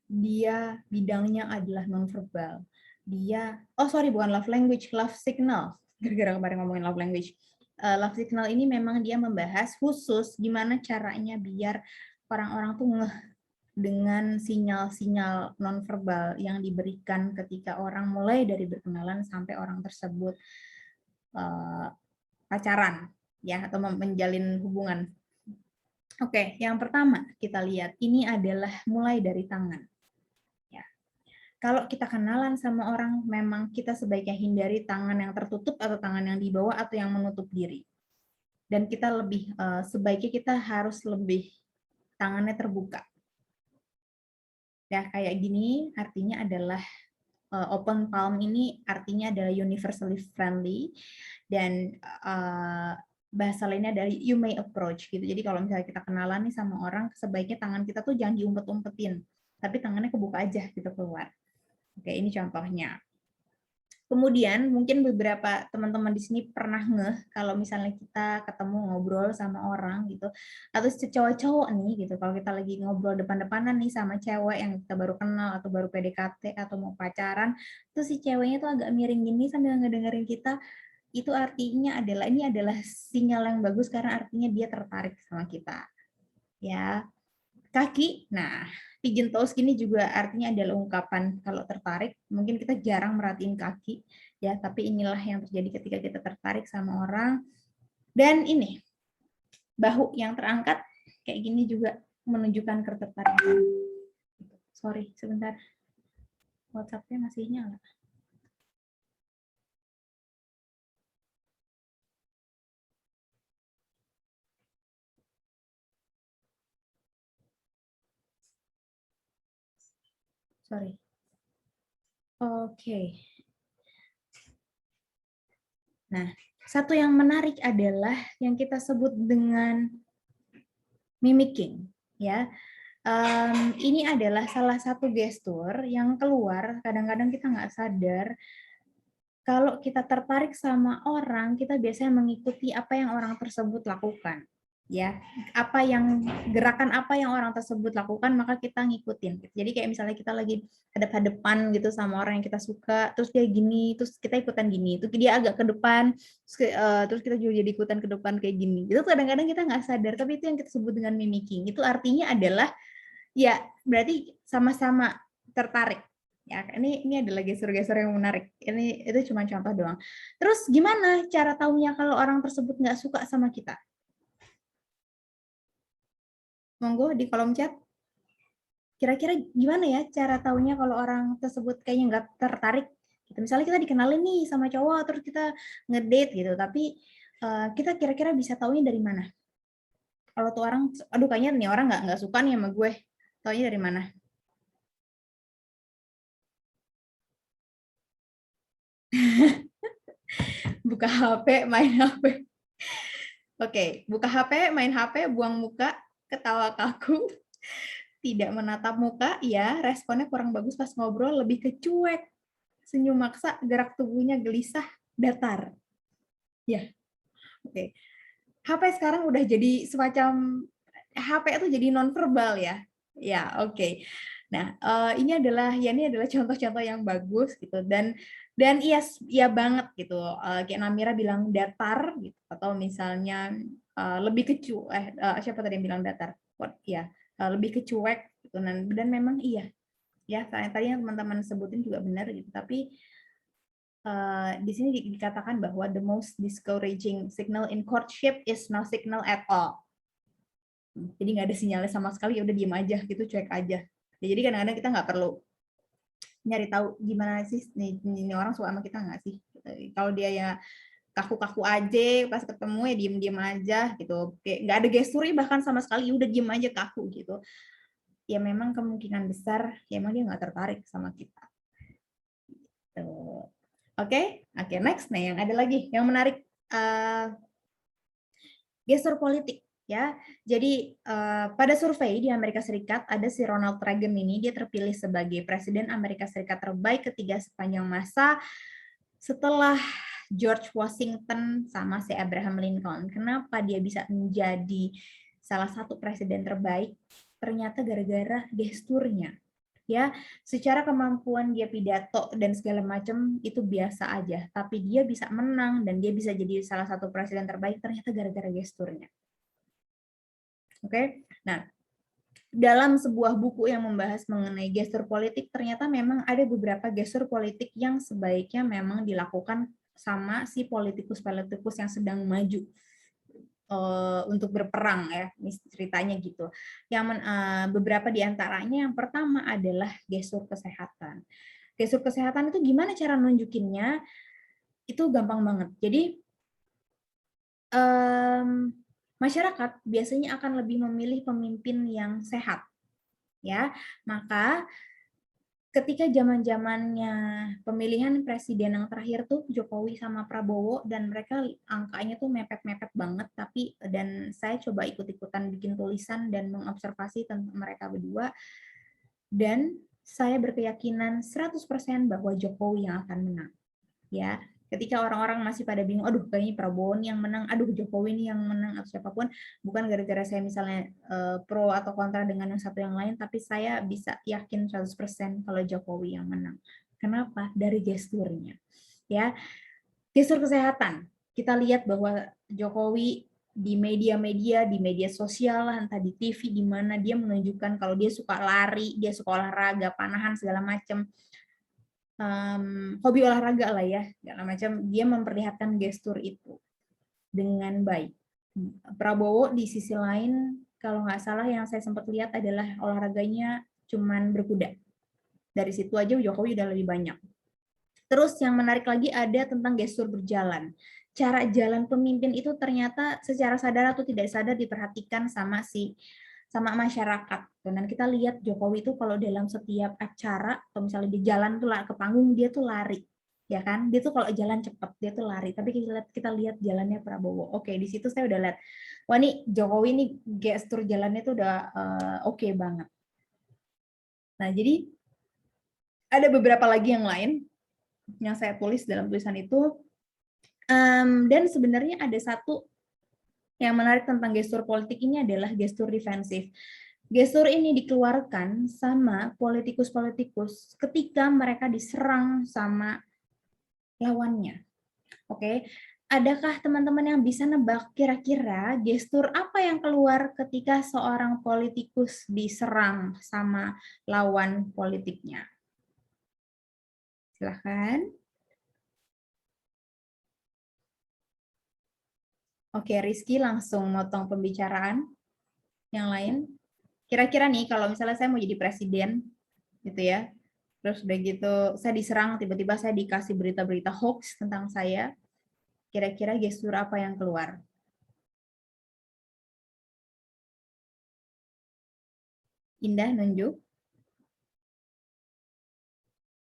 dia bidangnya adalah nonverbal. Dia, bukan love language, love signal. Gara-gara kemarin ngomongin love language. Love signal ini memang dia membahas khusus gimana caranya biar orang-orang tuh ngeh dengan sinyal-sinyal nonverbal yang diberikan ketika orang mulai dari berkenalan sampai orang tersebut pacaran, ya, atau menjalin hubungan. Oke, yang pertama kita lihat ini adalah mulai dari tangan. Ya. Kalau kita kenalan sama orang, memang kita sebaiknya hindari tangan yang tertutup atau tangan yang di bawah atau yang menutup diri. Dan kita sebaiknya kita harus lebih tangannya terbuka. Ya, kayak gini artinya adalah open palm ini artinya adalah universally friendly, dan bahasa lainnya dari you may approach gitu. Jadi kalau misalnya kita kenalan nih sama orang, sebaiknya tangan kita tuh jangan diumpet-umpetin, tapi tangannya kebuka aja gitu keluar. Oke, ini contohnya. Kemudian mungkin beberapa teman-teman di sini pernah ngeh kalau misalnya kita ketemu ngobrol sama orang gitu, atau cowok-cowok nih gitu, kalau kita lagi ngobrol depan-depanan nih sama cewek yang kita baru kenal atau baru PDKT atau mau pacaran, terus si ceweknya tuh agak miring gini sambil ngedengerin kita, itu artinya ini adalah sinyal yang bagus karena artinya dia tertarik sama kita. Ya. Kaki, nah pigeon toes gini juga artinya adalah ungkapan kalau tertarik. Mungkin kita jarang merhatiin kaki, ya, tapi inilah yang terjadi ketika kita tertarik sama orang. Dan ini, bahu yang terangkat kayak gini juga menunjukkan ketertarikan. Sorry, sebentar. WhatsApp-nya masih nyala. Sorry. Oke. Nah, satu yang menarik adalah yang kita sebut dengan mimicking, ya. Ini adalah salah satu gestur yang keluar, kadang-kadang kita nggak sadar, kalau kita tertarik sama orang, kita biasanya mengikuti apa yang orang tersebut lakukan. Ya, gerakan apa yang orang tersebut lakukan, maka kita ngikutin. Jadi kayak misalnya kita lagi hadap-hadapan gitu sama orang yang kita suka, terus dia gini, terus kita ikutan gini, terus dia agak ke depan, terus kita juga jadi ikutan ke depan kayak gini. Itu kadang-kadang kita nggak sadar, tapi itu yang kita sebut dengan mimicking. Itu artinya adalah ya berarti sama-sama tertarik. Ya, ini adalah gestur-gestur yang menarik. Itu cuma contoh doang. Terus gimana cara tahunya kalau orang tersebut nggak suka sama kita? Monggo di kolom chat. Kira-kira gimana ya cara tahunya kalau orang tersebut kayaknya nggak tertarik? Gitu. Misalnya kita dikenalin nih sama cowok, terus kita ngedate gitu, tapi kita kira-kira bisa tahunya dari mana? Kalau tuh orang, aduh kayaknya nih orang nggak suka nih sama gue, tahunya dari mana? Buka HP, main HP. Oke, buka HP, main HP, buang muka, ketawa kaku, tidak menatap muka, ya, responnya kurang bagus pas ngobrol, lebih ke cuek, senyum maksa, gerak tubuhnya gelisah, datar. Ya, oke. HP sekarang udah jadi semacam, HP itu jadi nonverbal ya. Ya, oke. Nah, ini adalah contoh-contoh yang bagus gitu, dan iya banget gitu. Kayak Namira bilang datar gitu, atau misalnya lebih ke siapa tadi yang bilang datar? Ya, lebih ke cuek gitu. Dan memang iya. Ya, tadi yang teman-teman sebutin juga benar gitu. Tapi di sini dikatakan bahwa the most discouraging signal in courtship is no signal at all. Jadi nggak ada sinyalnya sama sekali, ya udah diem aja gitu, cuek aja. Ya, jadi kadang-kadang kita nggak perlu nyari tahu gimana sih ini orang suka sama kita nggak sih. Kalau dia ya kaku-kaku aja, pas ketemu ya diem-diem aja gitu. Kayak nggak ada gesturnya bahkan sama sekali, udah diem aja kaku gitu. Ya memang kemungkinan besar ya emang dia nggak tertarik sama kita. Oke, next. Nah, yang ada lagi yang menarik, gestur politik. Ya, jadi pada survei di Amerika Serikat ada si Ronald Reagan ini, dia terpilih sebagai Presiden Amerika Serikat terbaik ketiga sepanjang masa setelah George Washington sama si Abraham Lincoln. Kenapa dia bisa menjadi salah satu presiden terbaik? Ternyata gara-gara gesturnya. Ya, secara kemampuan dia pidato dan segala macam itu biasa aja, tapi dia bisa menang dan dia bisa jadi salah satu presiden terbaik ternyata gara-gara gesturnya. Oke. Nah, dalam sebuah buku yang membahas mengenai gestur politik, ternyata memang ada beberapa gestur politik yang sebaiknya memang dilakukan sama si politikus-politikus yang sedang maju untuk berperang ya, ceritanya gitu. Beberapa di antaranya, yang pertama adalah gestur kesehatan. Gestur kesehatan itu gimana cara nunjukinnya? Itu gampang banget. Jadi masyarakat biasanya akan lebih memilih pemimpin yang sehat, ya. Maka ketika zaman-zamannya pemilihan presiden yang terakhir tuh Jokowi sama Prabowo, dan mereka angkanya tuh mepet-mepet banget, dan saya coba ikut-ikutan bikin tulisan dan mengobservasi tentang mereka berdua, dan saya berkeyakinan 100% bahwa Jokowi yang akan menang. Ya, ketika orang-orang masih pada bingung, aduh kayaknya Prabowo nih yang menang, aduh Jokowi nih yang menang, atau siapapun, bukan gara-gara saya misalnya pro atau kontra dengan yang satu yang lain, tapi saya bisa yakin 100% kalau Jokowi yang menang. Kenapa? Dari gesturnya. Ya, gestur kesehatan. Kita lihat bahwa Jokowi di media-media, di media sosial, entah di TV, di mana dia menunjukkan kalau dia suka lari, dia suka olahraga, panahan segala macam. Hobi olahraga lah ya, segala macam, dia memperlihatkan gestur itu dengan baik. Prabowo di sisi lain, kalau nggak salah yang saya sempat lihat adalah olahraganya cuman berkuda. Dari situ aja Jokowi udah lebih banyak. Terus yang menarik lagi ada tentang gestur berjalan. Cara jalan pemimpin itu ternyata secara sadar atau tidak sadar diperhatikan sama masyarakat. Dan kita lihat Jokowi itu kalau dalam setiap acara atau misalnya di jalan tuh ke panggung, dia tuh lari, ya kan? Dia tuh kalau jalan cepat dia tuh lari. Tapi kita lihat jalannya Prabowo. Oke, di situ saya udah lihat, wah nih Jokowi nih gestur jalannya tuh udah oke banget. Nah, jadi ada beberapa lagi yang lain yang saya tulis dalam tulisan itu, dan sebenarnya ada satu yang menarik tentang gestur politik ini adalah gestur defensif. Gestur ini dikeluarkan sama politikus-politikus ketika mereka diserang sama lawannya. Oke, adakah teman-teman yang bisa nebak kira-kira gestur apa yang keluar ketika seorang politikus diserang sama lawan politiknya? Silahkan. Oke, Rizky langsung motong pembicaraan. Yang lain? Kira-kira nih, kalau misalnya saya mau jadi presiden, gitu ya, terus udah gitu, saya diserang, tiba-tiba saya dikasih berita-berita hoax tentang saya, kira-kira gestur apa yang keluar? Indah nunjuk.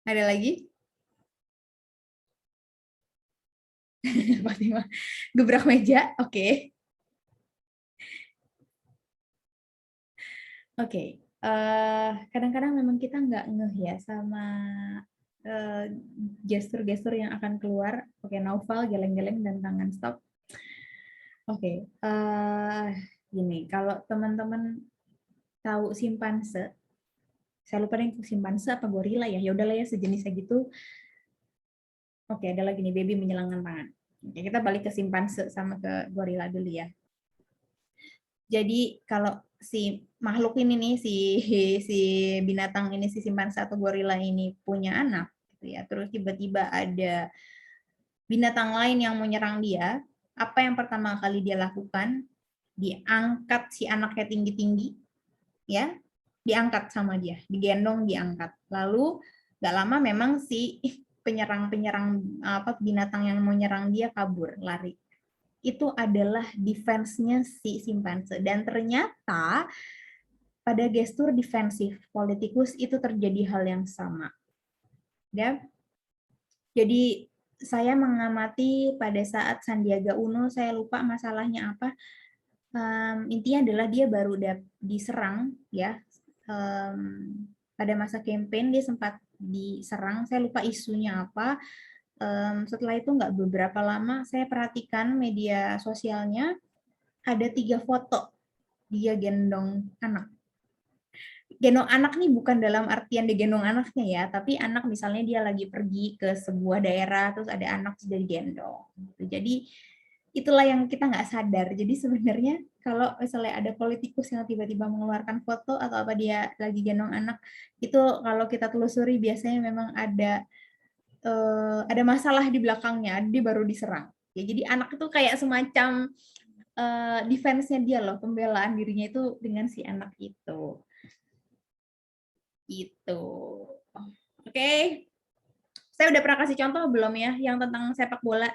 Ada lagi? Fatima, gebrak meja, oke. Oke, kadang-kadang memang kita nggak ngeh ya sama gestur-gestur yang akan keluar. Oke, Naufal, geleng-geleng dan tangan stop. Oke, gini, kalau teman-teman tahu simpanse, saya lupa nih simpanse apa gorila ya, ya udahlah ya sejenisnya gitu. Oke, ada lagi nih baby menyilangkan tangan. Oke, kita balik ke simpanse sama ke gorila dulu ya. Jadi kalau si makhluk ini nih, si binatang ini, si simpanse atau gorila ini punya anak, gitu ya. Terus tiba-tiba ada binatang lain yang mau nyerang dia, apa yang pertama kali dia lakukan? Diangkat si anaknya tinggi-tinggi, ya, diangkat sama dia, digendong, diangkat. Lalu gak lama memang si penyerang binatang yang mau nyerang dia kabur, lari. Itu adalah defense-nya si simpanse. Dan ternyata pada gestur defensif politikus itu terjadi hal yang sama. Ya. Jadi saya mengamati pada saat Sandiaga Uno, saya lupa masalahnya apa. Intinya adalah dia baru diserang, ya. Pada masa campaign dia sempat diserang. Saya lupa isunya apa. Setelah itu nggak beberapa lama saya perhatikan media sosialnya ada 3 foto dia gendong anak. gendong anak nih bukan dalam artian digendong anaknya ya, tapi anak misalnya dia lagi pergi ke sebuah daerah, terus ada anak sudah digendong. Gitu. Jadi itulah yang kita nggak sadar. Jadi sebenarnya kalau misalnya ada politikus yang tiba-tiba mengeluarkan foto atau apa dia lagi gendong anak, itu kalau kita telusuri biasanya memang ada masalah di belakangnya, dia baru diserang. Ya, jadi anak itu kayak semacam defense-nya dia loh, pembelaan dirinya itu dengan si anak itu. Gitu. Oke. Saya udah pernah kasih contoh belum ya yang tentang sepak bola?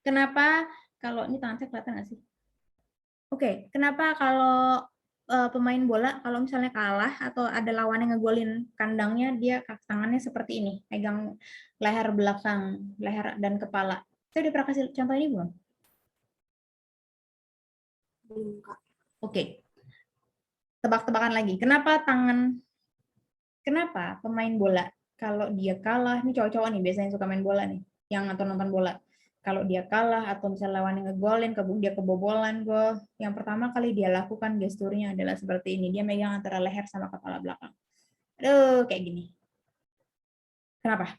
Kenapa kalau ini tangan saya kelihatan nggak sih? Oke, kenapa kalau pemain bola kalau misalnya kalah atau ada lawan yang ngegolin kandangnya, dia tangannya seperti ini, pegang leher belakang, leher dan kepala. Saya udah pernah kasih contoh ini belum? Belum, Kak. Oke. Tebak-tebakan lagi. Kenapa pemain bola kalau dia kalah, ini cowok-cowok nih biasanya suka main bola nih, yang atau nonton bola. Kalau dia kalah atau misalnya lawannya ngegolin, dia kebobolan gol, yang pertama kali dia lakukan gesturnya adalah seperti ini. Dia megang antara leher sama kepala belakang. Aduh, kayak gini. Kenapa?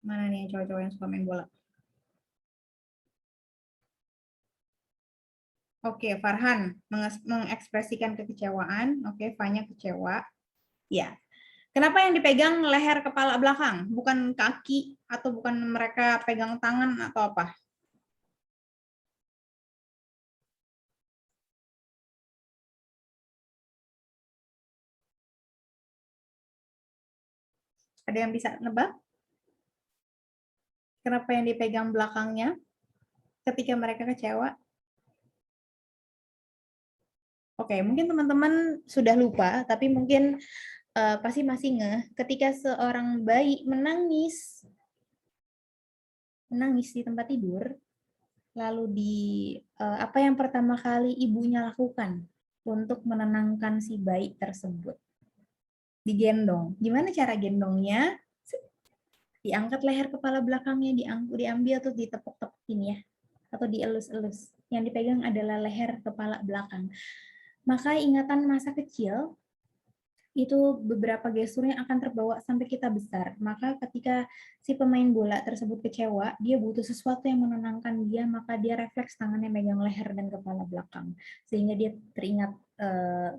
Mana nih cowok-cowok yang suka main bola? Oke, Farhan mengekspresikan kekecewaan. Oke, Fanya kecewa. Ya. Kenapa yang dipegang leher kepala belakang? Bukan kaki atau bukan mereka pegang tangan atau apa? Ada yang bisa nebak? Kenapa yang dipegang belakangnya ketika mereka kecewa? Oke, mungkin teman-teman sudah lupa, tapi mungkin pasti masih ngeh ketika seorang bayi menangis di tempat tidur, lalu apa yang pertama kali ibunya lakukan untuk menenangkan si bayi tersebut? Digendong. Gimana cara gendongnya? Diangkat leher kepala belakangnya, diambil terus ditepuk-tepukin ya, atau dielus-elus. Yang dipegang adalah leher kepala belakang. Maka ingatan masa kecil itu beberapa gesturnya akan terbawa sampai kita besar. Maka ketika si pemain bola tersebut kecewa, dia butuh sesuatu yang menenangkan dia, maka dia refleks tangannya megang leher dan kepala belakang. Sehingga dia teringat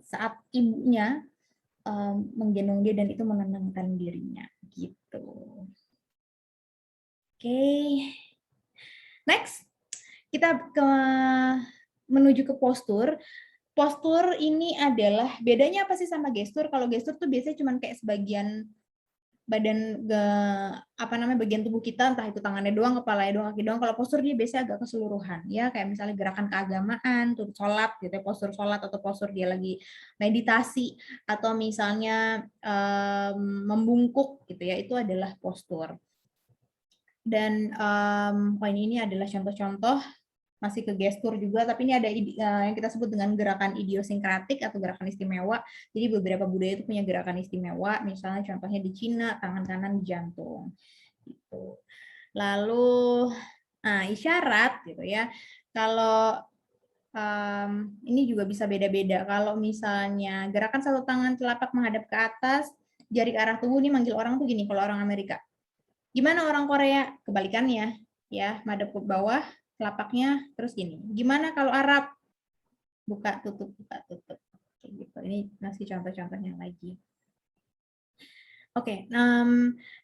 saat ibunya menggendong dia dan itu menenangkan dirinya. Gitu. Oke. Next, kita menuju ke postur. Postur ini adalah, bedanya apa sih sama gestur? Kalau gestur tuh biasanya cuma kayak sebagian badan, bagian tubuh kita, entah itu tangannya doang, kepalanya doang, kaki doang. Kalau postur dia biasanya agak keseluruhan, ya kayak misalnya gerakan keagamaan, tuh sholat gitu, postur sholat atau postur dia lagi meditasi, atau misalnya membungkuk gitu ya, itu adalah postur. Dan poin ini adalah contoh-contoh, masih ke gestur juga, tapi ini ada yang kita sebut dengan gerakan idiosinkratik atau gerakan istimewa. Jadi beberapa budaya itu punya gerakan istimewa, misalnya contohnya di Cina, tangan kanan di jantung. Gitu. Lalu isyarat gitu ya. Kalau ini juga bisa beda-beda. Kalau misalnya gerakan satu tangan telapak menghadap ke atas, jari ke arah tubuh, ini manggil orang tuh gini kalau orang Amerika. Gimana orang Korea? Kebalikannya, ya, madep ke bawah, telapaknya terus gini. Gimana kalau Arab? Buka tutup, buka tutup. Kayak gitu. Ini masih contoh-contohnya lagi. Oke,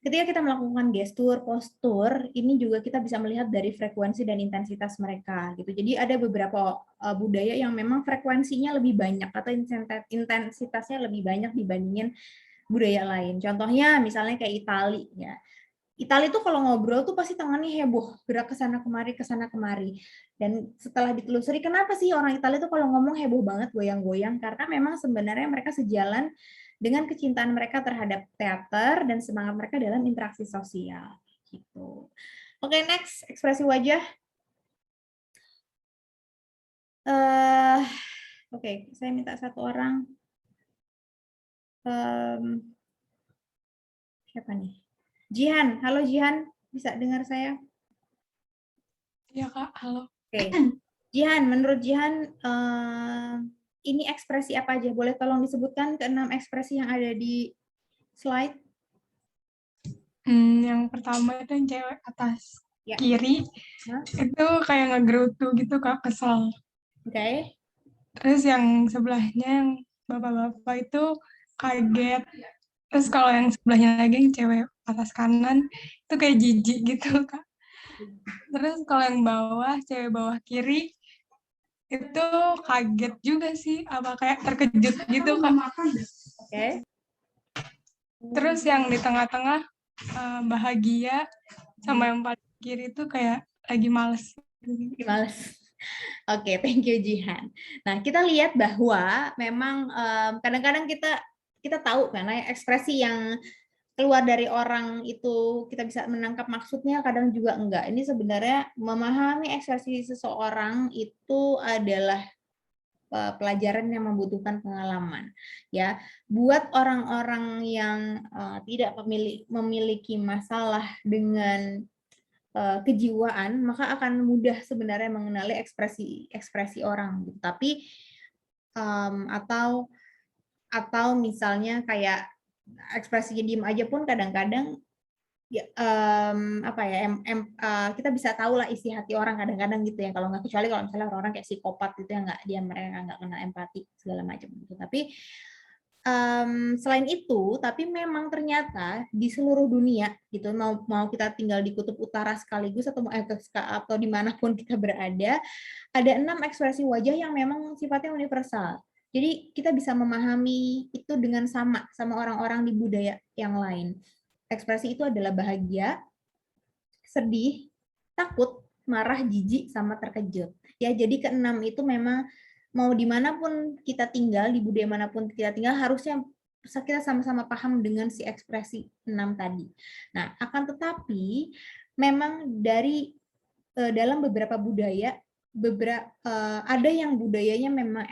ketika kita melakukan gestur, postur, ini juga kita bisa melihat dari frekuensi dan intensitas mereka, gitu. Jadi ada beberapa budaya yang memang frekuensinya lebih banyak atau intensitasnya lebih banyak dibandingin budaya lain. Contohnya misalnya kayak Italia, ya. Italia tuh kalau ngobrol tuh pasti tangannya heboh, gerak ke sana kemari. Dan setelah ditelusuri, kenapa sih orang Italia tuh kalau ngomong heboh banget, goyang-goyang? Karena memang sebenarnya mereka sejalan dengan kecintaan mereka terhadap teater dan semangat mereka dalam interaksi sosial. Gitu. Oke, next, ekspresi wajah. Oke, saya minta satu orang. Siapa nih? Jihan, halo Jihan, bisa dengar saya? Iya Kak, halo. Oke. Jihan, menurut Jihan, ini ekspresi apa aja? Boleh tolong disebutkan ke-6 ekspresi yang ada di slide? Yang pertama itu yang cewek atas Ya. kiri, Hah? itu kayak ngegerutu gitu Kak, kesel. Oke. Terus yang sebelahnya yang bapak-bapak itu kaget. Terus kalau yang sebelahnya lagi yang cewek atas kanan itu kayak jijik gitu Kak. Terus kalau yang bawah, cewek bawah kiri itu kaget juga sih, apa kayak terkejut gitu Kak. Oke. Terus yang di tengah-tengah bahagia, sama yang paling kiri itu kayak lagi males. Males. Oke, thank you Jihan. Nah, kita lihat bahwa memang kadang-kadang kita tahu karena ekspresi yang keluar dari orang itu kita bisa menangkap maksudnya, kadang juga enggak. Ini sebenarnya memahami ekspresi seseorang itu adalah pelajaran yang membutuhkan pengalaman. Ya, buat orang-orang yang tidak memiliki masalah dengan kejiwaan, maka akan mudah sebenarnya mengenali ekspresi orang. Gitu. Tapi atau misalnya kayak ekspresinya diem aja pun kadang-kadang ya, kita bisa tahu lah isi hati orang kadang-kadang gitu ya, kalau nggak, kecuali kalau misalnya orang-orang kayak psikopat gitu ya, mereka nggak kenal empati segala macam gitu. Tapi selain itu, tapi memang ternyata di seluruh dunia gitu, mau kita tinggal di kutub utara sekaligus atau dimanapun kita berada, ada 6 ekspresi wajah yang memang sifatnya universal. Jadi kita bisa memahami itu dengan sama orang-orang di budaya yang lain. Ekspresi itu adalah bahagia, sedih, takut, marah, jijik, sama terkejut. Ya, jadi ke-6 itu memang mau dimanapun kita tinggal, di budaya manapun kita tinggal, harusnya kita sama-sama paham dengan si ekspresi 6 tadi. Nah, akan tetapi memang dalam beberapa budaya, ada yang budayanya memang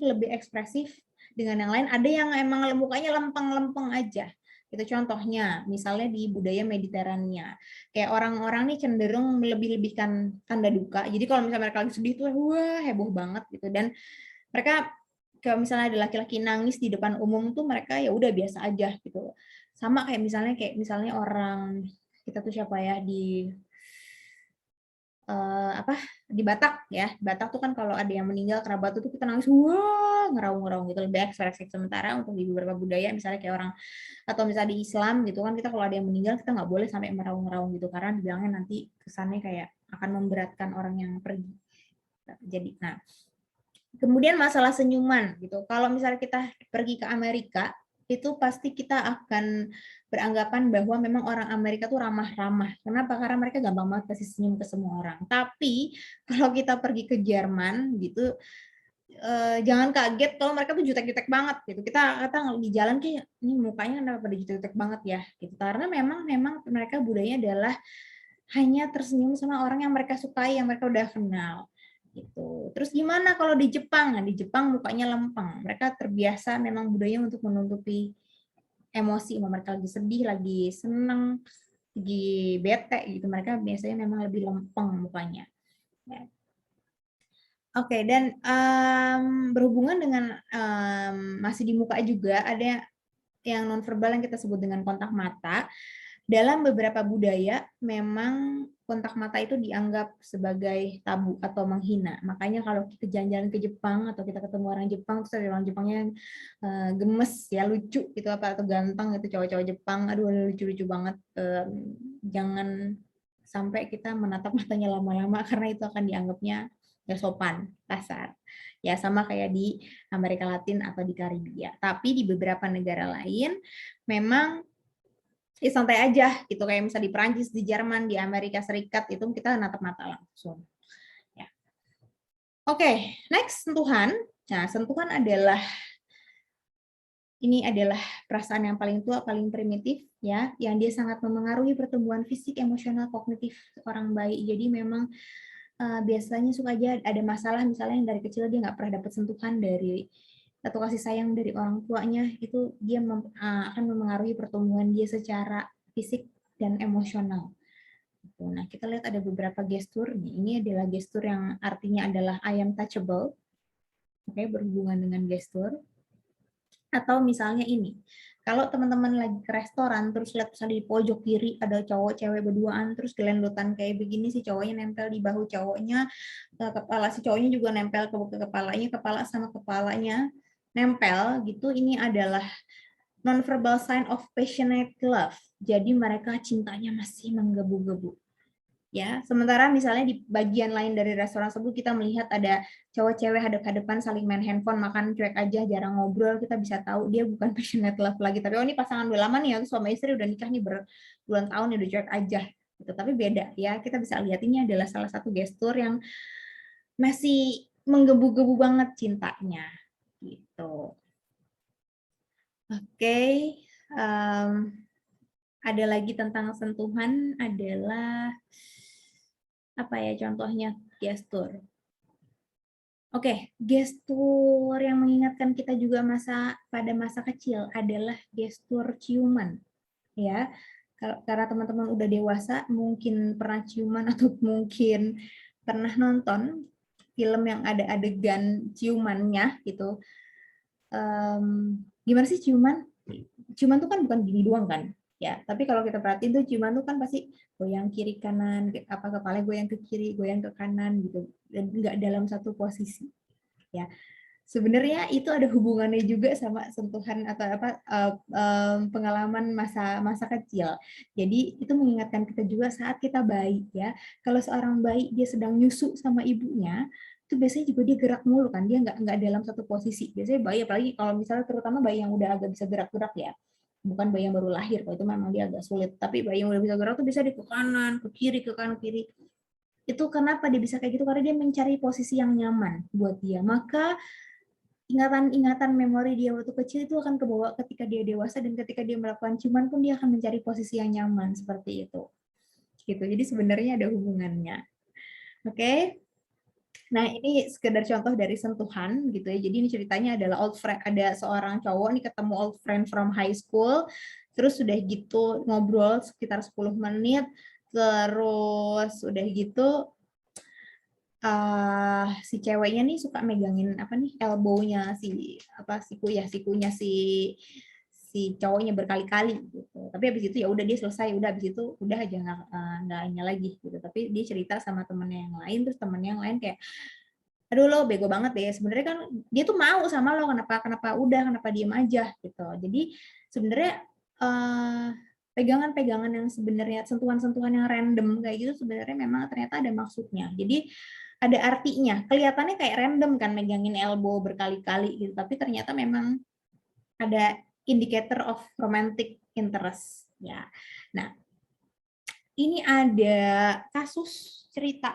lebih ekspresif dengan yang lain, ada yang emang mukanya lempeng-lempeng aja. Itu contohnya, misalnya di budaya Mediterania. Kayak orang-orang nih cenderung lebih-lebihkan tanda duka. Jadi kalau misalnya mereka lagi sedih tuh, wah heboh banget gitu. Dan mereka kalau misalnya ada laki-laki nangis di depan umum tuh mereka ya udah biasa aja gitu. Sama kayak misalnya orang kita tuh siapa ya di di Batak ya. Batak tuh kan kalau ada yang meninggal kerabat tuh kita nangis wah ngeraung-ngeraung gitu, lebih ekspresif. Sementara untuk di beberapa budaya misalnya kayak orang atau misalnya di Islam gitu kan, kita kalau ada yang meninggal kita nggak boleh sampai meraung-raung gitu karena dibilangnya nanti kesannya kayak akan memberatkan orang yang pergi. Jadi nah, kemudian masalah senyuman gitu. Kalau misalnya kita pergi ke Amerika, itu pasti kita akan beranggapan bahwa memang orang Amerika tuh ramah-ramah. Kenapa? Karena mereka gampang banget kasih senyum ke semua orang. Tapi kalau kita pergi ke Jerman gitu, jangan kaget kalau mereka tuh jutek-jutek banget gitu. Kita di jalan kayak ini mukanya kenapa pada jutek-jutek banget ya gitu. Karena memang mereka budayanya adalah hanya tersenyum sama orang yang mereka sukai, yang mereka udah kenal. Gitu. Terus gimana kalau di Jepang? Nah, di Jepang mukanya lempeng. Mereka terbiasa memang budaya untuk menutupi emosi. Mereka lagi sedih, lagi seneng, lagi bete gitu. Mereka biasanya memang lebih lempeng mukanya. Ya. Oke, dan berhubungan dengan masih di muka juga ada yang nonverbal yang kita sebut dengan kontak mata. Dalam beberapa budaya memang kontak mata itu dianggap sebagai tabu atau menghina. Makanya kalau kita jalan-jalan ke Jepang atau kita ketemu orang Jepang, terus ada orang Jepangnya gemes ya, lucu gitu atau ganteng itu cowok-cowok Jepang, aduh lucu-lucu banget. Jangan sampai kita menatap matanya lama-lama karena itu akan dianggapnya nggak sopan, kasar. Ya sama kayak di Amerika Latin atau di Karibia. Tapi di beberapa negara lain memang ya santai aja gitu, kayak misalnya di Perancis, di Jerman, di Amerika Serikat itu kita natap mata langsung. Ya. Oke, next sentuhan. Nah, sentuhan adalah perasaan yang paling tua, paling primitif ya, yang dia sangat memengaruhi pertumbuhan fisik, emosional, kognitif seorang bayi. Jadi memang biasanya suka aja ada masalah misalnya yang dari kecil dia nggak pernah dapat sentuhan dari atau kasih sayang dari orang tuanya, itu dia akan memengaruhi pertumbuhan dia secara fisik dan emosional. Gitu. Nah, kita lihat ada beberapa gestur. Ini adalah gestur yang artinya adalah I am touchable. Oke, berhubungan dengan gestur. Atau misalnya ini, kalau teman-teman lagi ke restoran, terus lihat misalnya di pojok kiri ada cowok cewek berduaan, terus gelendotan kayak begini, si cowoknya nempel di bahu cowoknya, kepala si cowoknya juga nempel ke kepalanya, kepala sama kepalanya nempel gitu. Ini adalah non-verbal sign of passionate love. Jadi mereka cintanya masih menggebu-gebu. Ya, sementara misalnya di bagian lain dari restoran tersebut kita melihat ada cowok cewek hadap-hadapan saling main handphone, makan cuek aja, jarang ngobrol, kita bisa tahu dia bukan passionate love lagi. Tapi oh ini pasangan udah lama nih, suami istri udah nikah nih berbulan tahun ya udah cuek aja. Gitu. Tapi beda ya, kita bisa lihat ini adalah salah satu gestur yang masih menggebu-gebu banget cintanya. Gitu. Oke, ada lagi tentang sentuhan adalah apa ya contohnya gestur. Oke, gestur yang mengingatkan kita juga pada masa kecil adalah gestur ciuman. Ya, karena teman-teman udah dewasa, mungkin pernah ciuman atau mungkin pernah nonton film yang ada adegan ciumannya gitu. Gimana sih ciuman? Ciuman tuh kan bukan gini doang kan? Ya, tapi kalau kita perhatiin tuh ciuman tuh kan pasti goyang kiri kanan, apa kepala goyang ke kiri, goyang ke kanan gitu, dan nggak dalam satu posisi. Ya, sebenarnya itu ada hubungannya juga sama sentuhan atau apa pengalaman masa kecil. Jadi itu mengingatkan kita juga saat kita bayi ya. Kalau seorang bayi dia sedang nyusu sama ibunya, itu biasanya juga dia gerak mulu kan, dia nggak dalam satu posisi. Biasanya bayi, apalagi kalau misalnya terutama bayi yang udah agak bisa gerak-gerak ya, bukan bayi yang baru lahir, kalau itu memang dia agak sulit. Tapi bayi yang udah bisa gerak tuh bisa di ke kanan, ke kiri, ke kanan, ke kiri. Itu kenapa dia bisa kayak gitu? Karena dia mencari posisi yang nyaman buat dia. Maka ingatan-ingatan memori dia waktu kecil itu akan kebawa ketika dia dewasa, dan ketika dia melakukan ciuman pun dia akan mencari posisi yang nyaman seperti itu. Gitu. Jadi sebenarnya ada hubungannya. Oke. Nah, ini sekedar contoh dari sentuhan gitu ya. Jadi ini ceritanya adalah old friend, ada seorang cowok nih ketemu old friend from high school, terus udah gitu ngobrol sekitar 10 menit, terus udah gitu si ceweknya nih suka megangin apa nih elbow-nya sikunya si cowoknya berkali-kali gitu. Tapi habis itu ya udah dia selesai, udah habis itu udah aja nggak lagi gitu. Tapi dia cerita sama temennya yang lain, terus temennya yang lain kayak, aduh lo bego banget deh, sebenarnya kan dia tuh mau sama lo, kenapa diem aja gitu. Jadi sebenarnya pegangan-pegangan yang sebenarnya sentuhan-sentuhan yang random kayak gitu sebenarnya memang ternyata ada maksudnya. Jadi ada artinya. Kelihatannya kayak random kan megangin elbow berkali-kali gitu, tapi ternyata memang ada indicator of romantic interest ya. Nah, ini ada kasus cerita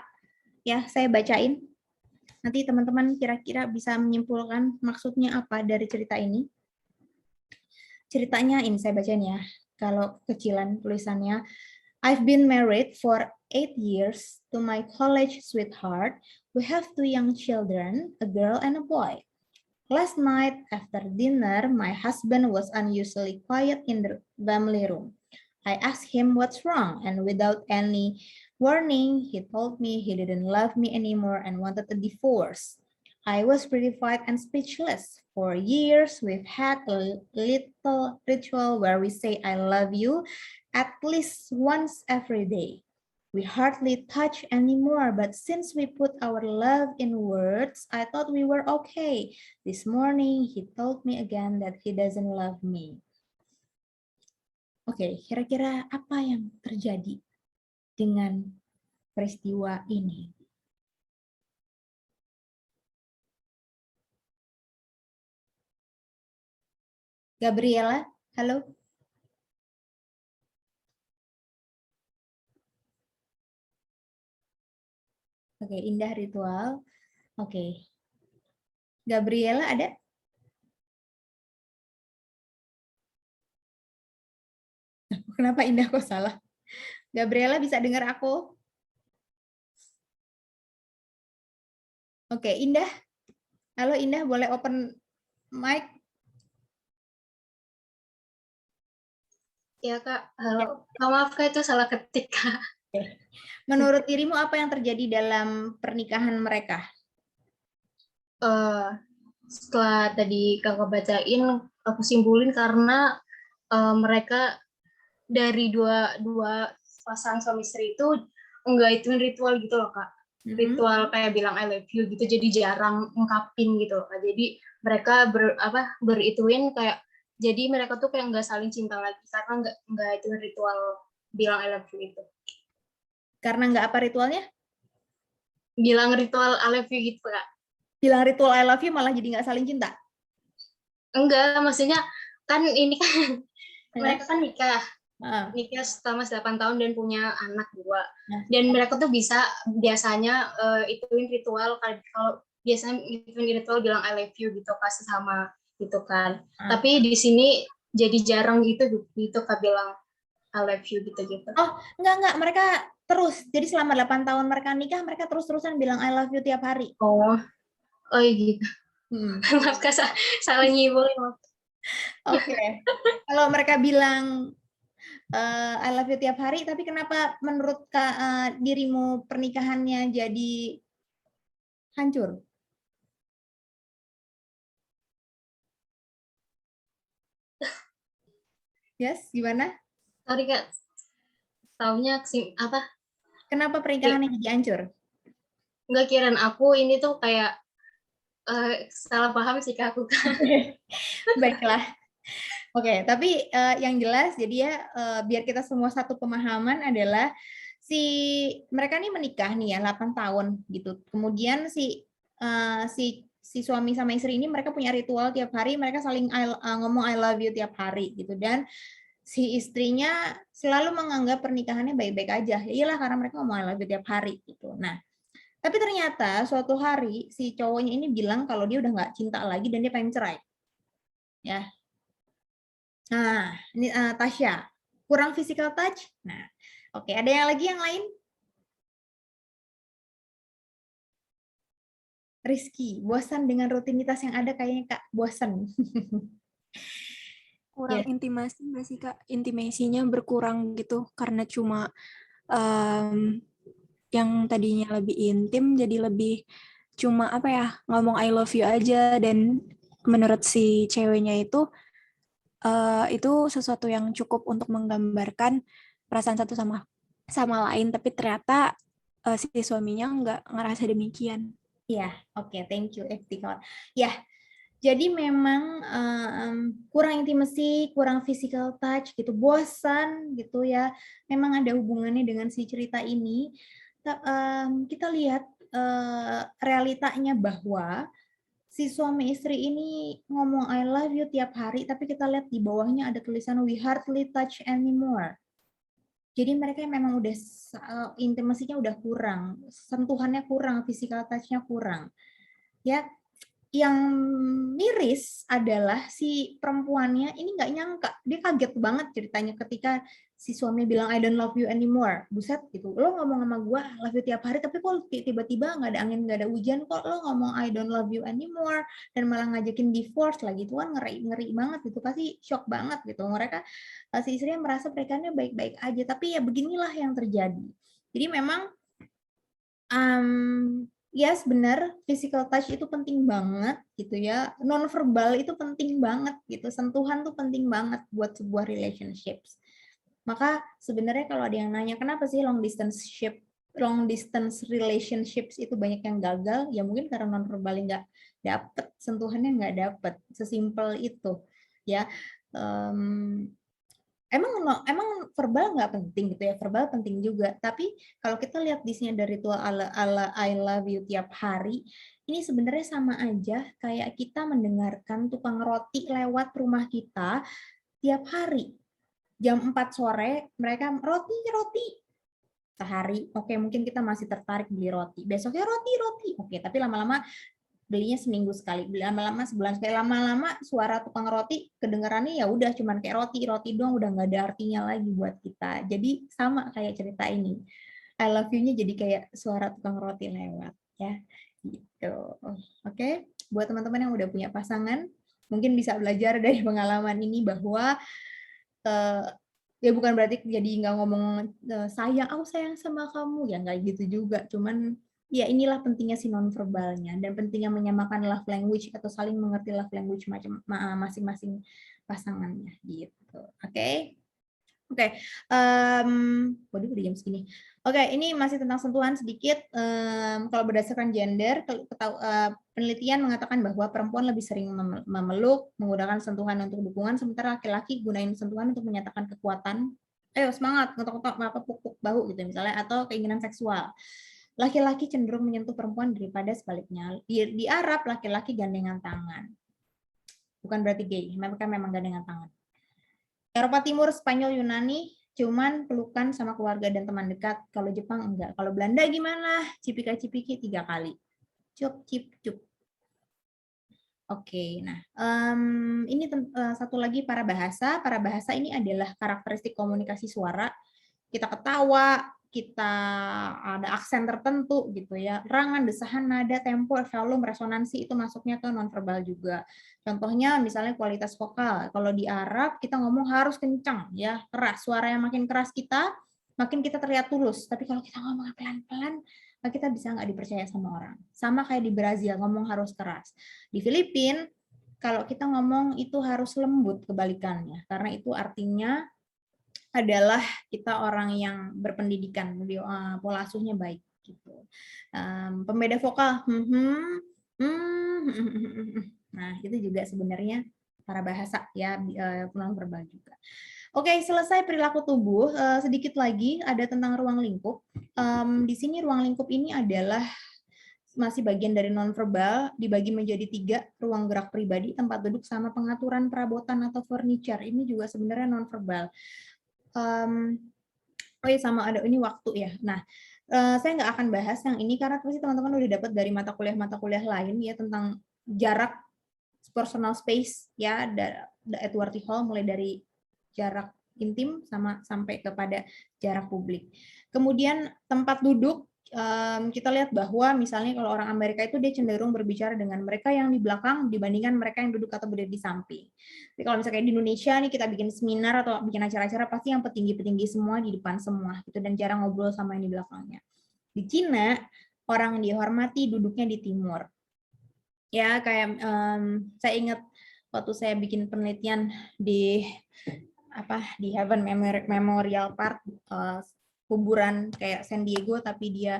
ya, saya bacain. Nanti teman-teman kira-kira bisa menyimpulkan maksudnya apa dari cerita ini. Ceritanya ini saya bacain ya. Kalau kecilan tulisannya, I've been married for 8 years to my college sweetheart. We have 2 young children, a girl and a boy. Last night after dinner, my husband was unusually quiet in the family room. I asked him what's wrong, and without any warning, he told me he didn't love me anymore and wanted a divorce. I was terrified and speechless. For years, we've had a little ritual where we say I love you at least once every day. We hardly touch anymore, but since we put our love in words, I thought we were okay. This morning, he told me again that he doesn't love me. Oke, kira-kira apa yang terjadi dengan peristiwa ini? Gabriela, halo? Oke, Indah Ritual. Oke. Gabriela ada? Kenapa Indah kok salah? Gabriela bisa dengar aku? Oke, Indah. Halo Indah, boleh open mic? Ya Kak, halo. Oh, maaf Kak, itu salah ketik Kak. Menurut dirimu apa yang terjadi dalam pernikahan mereka? Setelah tadi kakak bacain, aku simpulin karena mereka dari dua pasangan suami istri itu enggak ituin ritual gitu loh kak. Ritual kayak bilang I love you gitu, jadi jarang ungkapin gitu loh kak. Jadi mereka berituin kayak, jadi mereka tuh kayak nggak saling cinta lagi karena nggak ituin ritual bilang I love you itu. Karena nggak apa ritualnya? Bilang ritual I love you gitu kak. Bilang ritual I love you malah jadi nggak saling cinta? Enggak, maksudnya kan ini kan mereka kan nikah selama 8 tahun dan punya anak 2. Dan mereka tuh bisa biasanya ituin ritual, kalau biasanya ituin ritual bilang I love you gitu kasih sama gitu kan. Tapi di sini jadi jarang gitu kak bilang I love you gitu. Oh, enggak, mereka terus. Jadi selama 8 tahun mereka nikah, mereka terus-terusan bilang I love you tiap hari. Oh gitu. Maaf kak, salah nyimpulin. Oke. Kalau mereka bilang I love you tiap hari, tapi kenapa menurut dirimu pernikahannya jadi hancur? Yes, gimana? Sorry kak, taunya apa? Kenapa pernikahannya jadi hancur? Enggak, kirain aku ini tuh kayak salah paham sih kak aku. Baiklah. Oke, tapi yang jelas jadi ya biar kita semua satu pemahaman adalah mereka nih menikah nih ya 8 tahun gitu. Kemudian si suami sama istri ini mereka punya ritual tiap hari, mereka saling ngomong I love you tiap hari gitu, dan si istrinya selalu menganggap pernikahannya baik-baik aja. Ya iyalah karena mereka ngomong I love you tiap hari gitu. Nah, tapi ternyata suatu hari si cowoknya ini bilang kalau dia udah nggak cinta lagi dan dia pengen cerai. Ya. Nah, ini Tasya. Kurang physical touch? Nah, oke. Ada yang lagi yang lain? Rizky, bosan dengan rutinitas yang ada kayaknya Kak, bosan. Kurang intimasi nggak sih Kak? Intimasinya berkurang gitu karena cuma yang tadinya lebih intim jadi lebih cuma apa ya, ngomong I love you aja, dan menurut si ceweknya itu sesuatu yang cukup untuk menggambarkan perasaan satu sama lain, tapi ternyata si suaminya nggak ngerasa demikian. Ya, oke, thank you, Eftikal. Ya, jadi memang kurang intimacy, kurang physical touch gitu, bosan gitu ya. Memang ada hubungannya dengan si cerita ini. Kita lihat realitanya bahwa si suami istri ini ngomong I love you tiap hari, tapi kita lihat di bawahnya ada tulisan we hardly touch anymore. Jadi mereka memang udah intimasinya udah kurang, sentuhannya kurang, physical touch-nya kurang. Ya, yang miris adalah si perempuannya ini nggak nyangka, dia kaget banget ceritanya ketika si suami bilang I don't love you anymore. Buset gitu, lo ngomong sama gue love you tiap hari, tapi kok tiba-tiba nggak ada angin nggak ada hujan kok lo ngomong I don't love you anymore dan malah ngajakin divorce lagi. Itu kan ngeri banget gitu, pasti shock banget gitu. Mereka si istrinya merasa pernikahannya baik-baik aja, tapi ya beginilah yang terjadi. Jadi memang yes, benar, physical touch itu penting banget gitu ya. Non-verbal itu penting banget gitu. Sentuhan tuh penting banget buat sebuah relationships. Maka sebenarnya kalau ada yang nanya kenapa sih long distance relationships itu banyak yang gagal, ya mungkin karena non-verbalnya nggak dapet, sentuhannya nggak dapet. Sesimpel itu ya. Emang verbal nggak penting gitu ya, verbal penting juga, tapi kalau kita lihat di sini ada ritual ala I love you tiap hari, ini sebenarnya sama aja kayak kita mendengarkan tukang roti lewat rumah kita tiap hari. Jam 4 sore mereka roti sehari, oke mungkin kita masih tertarik beli roti, besoknya roti, oke, tapi lama-lama belinya seminggu sekali, lama-lama sebulan sekali, lama-lama suara tukang roti kedengarannya ya udah cuman kayak roti doang, udah nggak ada artinya lagi buat kita. Jadi sama kayak cerita ini, I love you-nya jadi kayak suara tukang roti lewat ya gitu. Oke, buat teman-teman yang udah punya pasangan mungkin bisa belajar dari pengalaman ini bahwa Ya bukan berarti jadi nggak ngomong sayang, aku sayang sama kamu, ya nggak gitu juga. Cuman ya inilah pentingnya si nonverbalnya dan pentingnya menyamakan love language atau saling mengerti love language masing-masing pasangannya gitu. Oke. Oke, waduh udah jam segini. Oke, ini masih tentang sentuhan sedikit. Kalau berdasarkan gender, penelitian mengatakan bahwa perempuan lebih sering memeluk, menggunakan sentuhan untuk dukungan, sementara laki-laki gunain sentuhan untuk menyatakan kekuatan. Ayo semangat, ngetok-ngetok, puk-puk bahu gitu misalnya, atau keinginan seksual. Laki-laki cenderung menyentuh perempuan daripada sebaliknya. Di Arab, laki-laki gandengan tangan. Bukan berarti gay, mereka memang gandengan tangan. Eropa Timur, Spanyol, Yunani, cuman pelukan sama keluarga dan teman dekat. Kalau Jepang enggak. Kalau Belanda gimana? Cipika-cipiki 3 kali. Cup, cip, cup. Oke, nah ini satu lagi para bahasa. Para bahasa ini adalah karakteristik komunikasi suara. Kita ketawa, kita ada aksen tertentu gitu ya, erangan, desahan, nada, tempo, volume, resonansi itu masuknya ke nonverbal juga. Contohnya misalnya kualitas vokal. Kalau di Arab kita ngomong harus kencang ya, keras. Suara yang makin keras kita, makin kita terlihat tulus. Tapi kalau kita ngomong pelan-pelan, kita bisa nggak dipercaya sama orang. Sama kayak di Brazil, ngomong harus keras. Di Filipina, kalau kita ngomong itu harus lembut kebalikannya, karena itu artinya adalah kita orang yang berpendidikan, pola asuhnya baik gitu. Pembeda vokal, nah itu juga sebenarnya para bahasa ya, nonverbal juga. Oke, selesai perilaku tubuh. Sedikit lagi ada tentang ruang lingkup. Di sini ruang lingkup ini adalah masih bagian dari nonverbal, dibagi menjadi 3, ruang gerak pribadi, tempat duduk, sama pengaturan perabotan atau furniture. Ini juga sebenarnya nonverbal. Oh ya, sama ada ini waktu ya. Nah, saya nggak akan bahas yang ini karena pasti teman-teman udah dapat dari mata kuliah lain ya tentang jarak personal space ya, Edward T. Hall, mulai dari jarak intim sampai kepada jarak publik. Kemudian tempat duduk, kita lihat bahwa misalnya kalau orang Amerika itu dia cenderung berbicara dengan mereka yang di belakang dibandingkan mereka yang duduk atau berdiri di samping. Tapi kalau misalnya di Indonesia nih kita bikin seminar atau bikin acara-acara pasti yang petinggi-petinggi semua di depan semua gitu dan jarang ngobrol sama yang di belakangnya. Di Cina orang yang dihormati duduknya di timur. Ya kayak saya ingat waktu saya bikin penelitian di Heaven Memorial Park, kuburan kayak San Diego tapi dia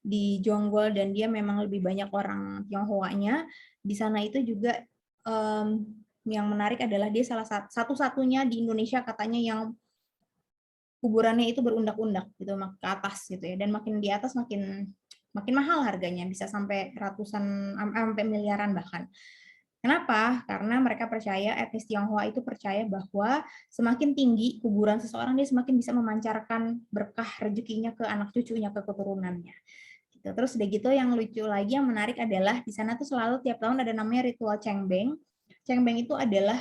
di Jonggol dan dia memang lebih banyak orang Tionghoa-nya. Di sana itu juga yang menarik adalah dia salah satu-satunya di Indonesia katanya yang kuburannya itu berundak-undak gitu ke atas gitu ya, dan makin di atas makin mahal harganya, bisa sampai ratusan sampai miliaran bahkan. Kenapa? Karena mereka percaya, etnis Tionghoa itu percaya bahwa semakin tinggi kuburan seseorang, dia semakin bisa memancarkan berkah rezekinya ke anak cucunya, ke keturunannya. Gitu. Terus udah gitu yang lucu lagi, yang menarik adalah di sana tuh selalu tiap tahun ada namanya ritual cengbeng. Cengbeng itu adalah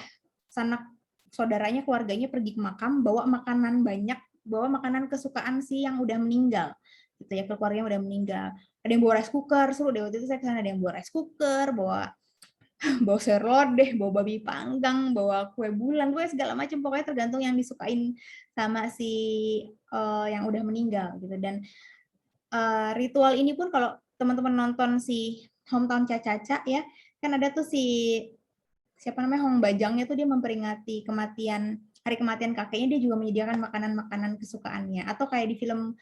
sanak saudaranya, keluarganya pergi ke makam, bawa makanan banyak, bawa makanan kesukaan si yang udah meninggal. Gitu ya, keluarganya udah meninggal. Ada yang bawa rice cooker, seru deh waktu itu saya kesana, ada yang bawa rice cooker, bawa sayur lodeh, bawa babi panggang, bawa kue bulan, gue segala macam, pokoknya tergantung yang disukain sama si yang udah meninggal gitu. Dan ritual ini pun kalau teman-teman nonton si Hometown Caca ya, kan ada tuh si siapa namanya Hong Bajangnya tuh dia memperingati hari kematian kakeknya, dia juga menyediakan makanan-makanan kesukaannya. Atau kayak di film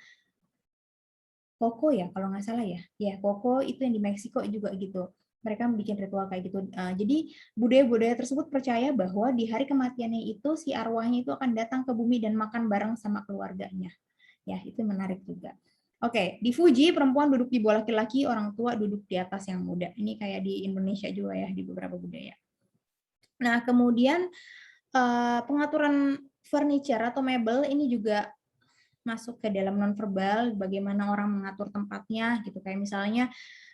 Coco ya kalau nggak salah ya, Coco itu yang di Meksiko juga gitu. Mereka bikin ritual kayak gitu. Jadi budaya-budaya tersebut percaya bahwa di hari kematiannya itu si arwahnya itu akan datang ke bumi dan makan bareng sama keluarganya. Ya, itu menarik juga. Oke, di Fuji perempuan duduk di bawah laki-laki, orang tua duduk di atas yang muda. Ini kayak di Indonesia juga ya, di beberapa budaya. Nah, kemudian pengaturan furniture atau mebel ini juga masuk ke dalam nonverbal, bagaimana orang mengatur tempatnya gitu. Kayak misalnya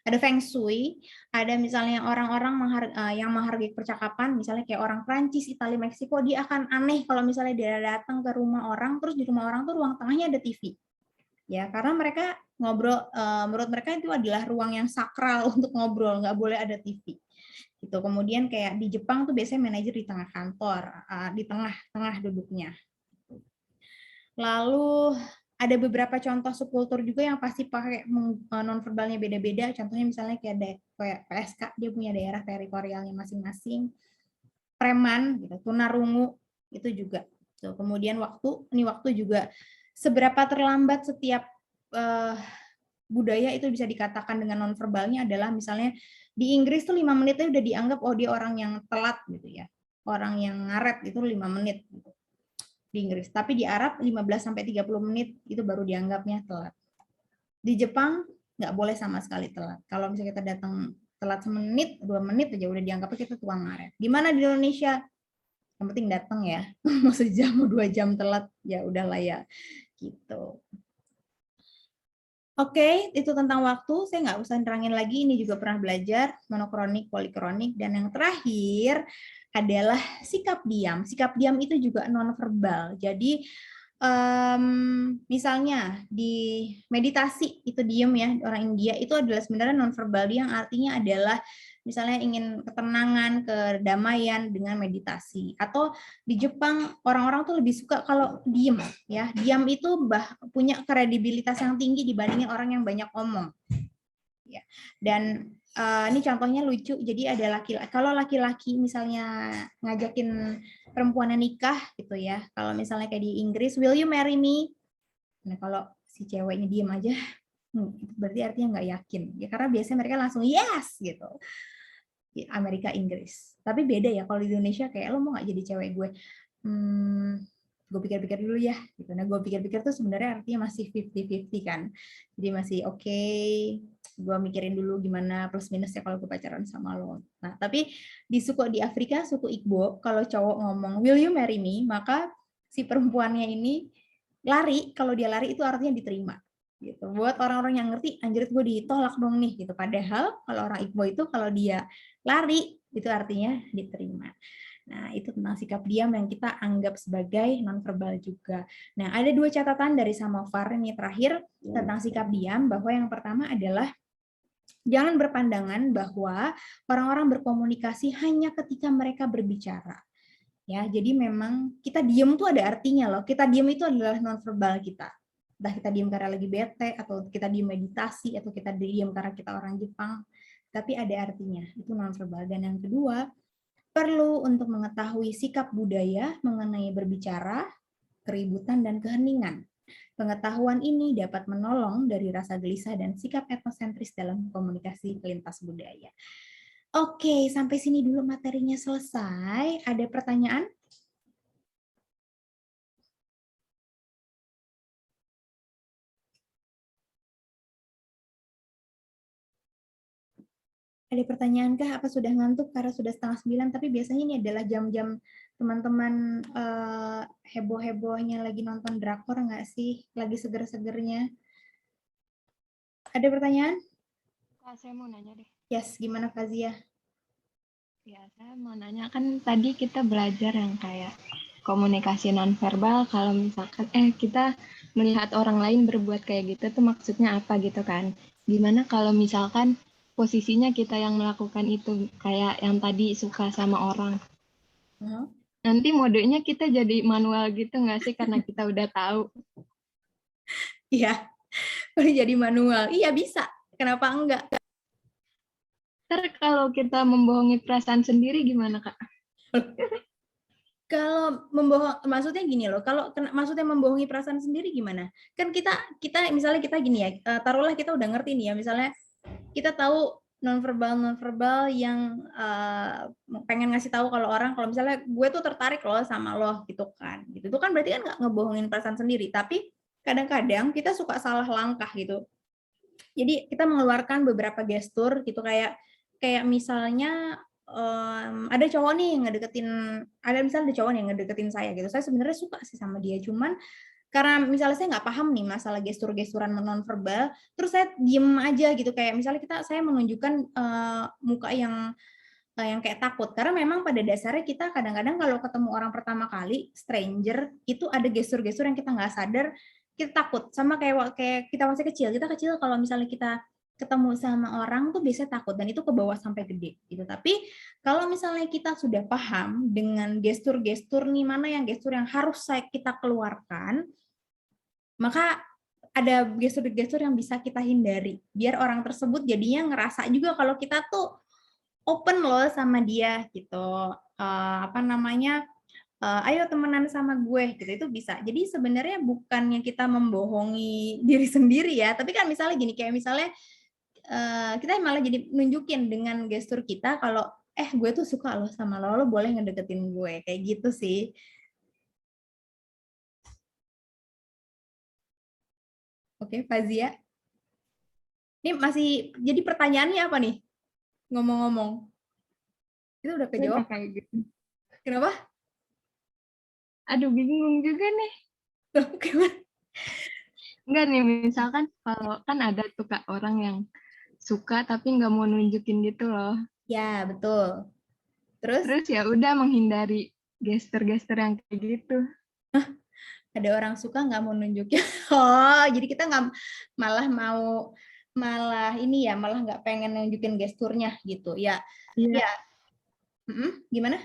ada feng shui, ada misalnya orang-orang yang menghargai percakapan, misalnya kayak orang Prancis, Italia, Meksiko, dia akan aneh kalau misalnya dia datang ke rumah orang, terus di rumah orang tuh ruang tengahnya ada TV. Ya, karena mereka ngobrol, menurut mereka itu adalah ruang yang sakral untuk ngobrol, nggak boleh ada TV. Gitu. Kemudian kayak di Jepang tuh biasanya manajer di tengah kantor, di tengah-tengah duduknya. Lalu ada beberapa contoh subkultur juga yang pasti pakai nonverbalnya beda-beda. Contohnya misalnya kayak PSK, dia punya daerah teritorialnya masing-masing. Preman, gitu, tunarungu, itu juga. So, kemudian waktu juga seberapa terlambat setiap budaya itu bisa dikatakan dengan nonverbalnya adalah misalnya di Inggris tuh 5 menitnya udah dianggap oh dia orang yang telat gitu ya. Orang yang ngaret itu 5 menit gitu. Di Inggris. Tapi di Arab 15 sampai 30 menit itu baru dianggapnya telat. Di Jepang nggak boleh sama sekali telat. Kalau misalnya kita datang telat semenit, 2 menit aja udah dianggapnya kita tukang ngaret. Gimana di Indonesia? Yang penting datang ya. Mau sejam, mau 2 jam telat ya udahlah ya gitu. Oke, itu tentang waktu. Saya nggak usah nerangin lagi. Ini juga pernah belajar monokronik, polikronik, dan yang terakhir adalah sikap diam. Sikap diam itu juga nonverbal. Jadi misalnya di meditasi itu diem ya, orang India itu adalah sebenarnya nonverbal dia yang artinya adalah misalnya ingin ketenangan, kedamaian dengan meditasi. Atau di Jepang orang-orang tuh lebih suka kalau diem ya. Diam itu punya kredibilitas yang tinggi dibandingin orang yang banyak omong. Ya. Dan ini contohnya lucu. Jadi ada laki-laki, kalau laki-laki misalnya ngajakin perempuannya nikah gitu ya. Kalau misalnya kayak di Inggris, will you marry me? Nah, kalau si ceweknya diem aja, berarti artinya nggak yakin. Ya karena biasanya mereka langsung yes gitu. Amerika, Inggris. Tapi beda ya kalau di Indonesia kayak lo mau nggak jadi cewek gue? Gue pikir-pikir dulu ya. Gitu. Nah, gue pikir-pikir tuh sebenarnya artinya masih 50-50 kan. Jadi masih oke, gue mikirin dulu gimana plus minusnya kalau gue pacaran sama lo. Nah, tapi di Afrika, suku Igbo, kalau cowok ngomong, will you marry me? Maka si perempuannya ini lari, kalau dia lari itu artinya diterima. Gitu. Buat orang-orang yang ngerti, anjir gue ditolak dong nih gitu. Padahal kalau orang Igbo itu kalau dia lari itu artinya diterima. Nah, itu tentang sikap diam yang kita anggap sebagai nonverbal juga. Nah, ada 2 catatan dari Samovar ini terakhir tentang sikap diam, bahwa yang pertama adalah jangan berpandangan bahwa orang-orang berkomunikasi hanya ketika mereka berbicara. Ya, jadi memang kita diam tuh ada artinya loh. Kita diam itu adalah nonverbal kita. Entah kita diam karena lagi bete, atau kita diam meditasi, atau kita diam karena kita orang Jepang. Tapi ada artinya, itu nonverbal. Dan yang kedua, perlu untuk mengetahui sikap budaya mengenai berbicara, keributan, dan keheningan. Pengetahuan ini dapat menolong dari rasa gelisah dan sikap etnosentris dalam komunikasi lintas budaya. Oke, sampai sini dulu materinya selesai. Ada pertanyaan? Ada pertanyaan kah? Apa sudah ngantuk karena sudah 8:30? Tapi biasanya ini adalah jam-jam teman-teman heboh-hebohnya lagi nonton drakor nggak sih? Lagi seger-segernya. Ada pertanyaan? Kak, saya mau nanya deh. Yes, gimana Fazia? Ya, saya mau nanya, kan tadi kita belajar yang kayak komunikasi nonverbal, kalau misalkan kita melihat orang lain berbuat kayak gitu tuh maksudnya apa gitu kan. Gimana kalau misalkan posisinya kita yang melakukan itu, kayak yang tadi suka sama orang. Nanti modenya kita jadi manual gitu nggak sih karena kita udah tahu? Iya, jadi manual. Iya bisa, kenapa enggak? Ntar kalau kita membohongi perasaan sendiri gimana, Kak? Kalau membohong, maksudnya gini loh, kalau maksudnya membohongi perasaan sendiri gimana? Kan kita misalnya kita gini ya, taruhlah kita udah ngerti nih ya, misalnya kita tahu nonverbal yang pengen ngasih tahu kalau misalnya gue tuh tertarik loh sama lo gitu kan, gitu. Itu kan berarti kan nggak ngebohongin perasaan sendiri, tapi kadang-kadang kita suka salah langkah gitu. Jadi kita mengeluarkan beberapa gestur gitu, kayak misalnya ada cowok nih yang ngedeketin, misalnya ada cowok nih yang ngedeketin saya gitu. Saya sebenarnya suka sih sama dia, cuman karena misalnya saya nggak paham nih masalah gestur-gesturan nonverbal, terus saya diem aja gitu, kayak misalnya saya menunjukkan muka yang kayak takut, karena memang pada dasarnya kita kadang-kadang kalau ketemu orang pertama kali, stranger, itu ada gestur-gestur yang kita nggak sadar kita takut, sama kayak kita masih kecil. Kita kecil kalau misalnya kita ketemu sama orang tuh biasanya takut, dan itu ke bawah sampai gede gitu. Tapi kalau misalnya kita sudah paham dengan gestur-gestur nih, mana yang gestur yang harus kita keluarkan, maka ada gestur-gestur yang bisa kita hindari biar orang tersebut jadinya ngerasa juga kalau kita tuh open loh sama dia gitu. Ayo temenan sama gue gitu, itu bisa. Jadi sebenarnya bukannya kita membohongi diri sendiri ya, tapi kan misalnya gini, kayak misalnya kita malah jadi nunjukin dengan gestur kita kalau gue tuh suka loh sama lo boleh ngedeketin gue, kayak gitu sih. Oke, Fazia. Ini masih jadi pertanyaannya apa nih? Ngomong-ngomong. Itu udah kejawab? Kayak gitu. Kenapa? Aduh, bingung juga nih. Gimana? Enggak nih, misalkan kalau kan ada tuh Kak orang yang suka tapi nggak mau nunjukin gitu loh. Ya, betul. Terus ya udah menghindari gestur-gestur yang kayak gitu. Ada orang suka nggak mau nunjukin. Oh, jadi kita nggak malah nggak pengen nunjukin gesturnya gitu. Ya. Iya. Gimana?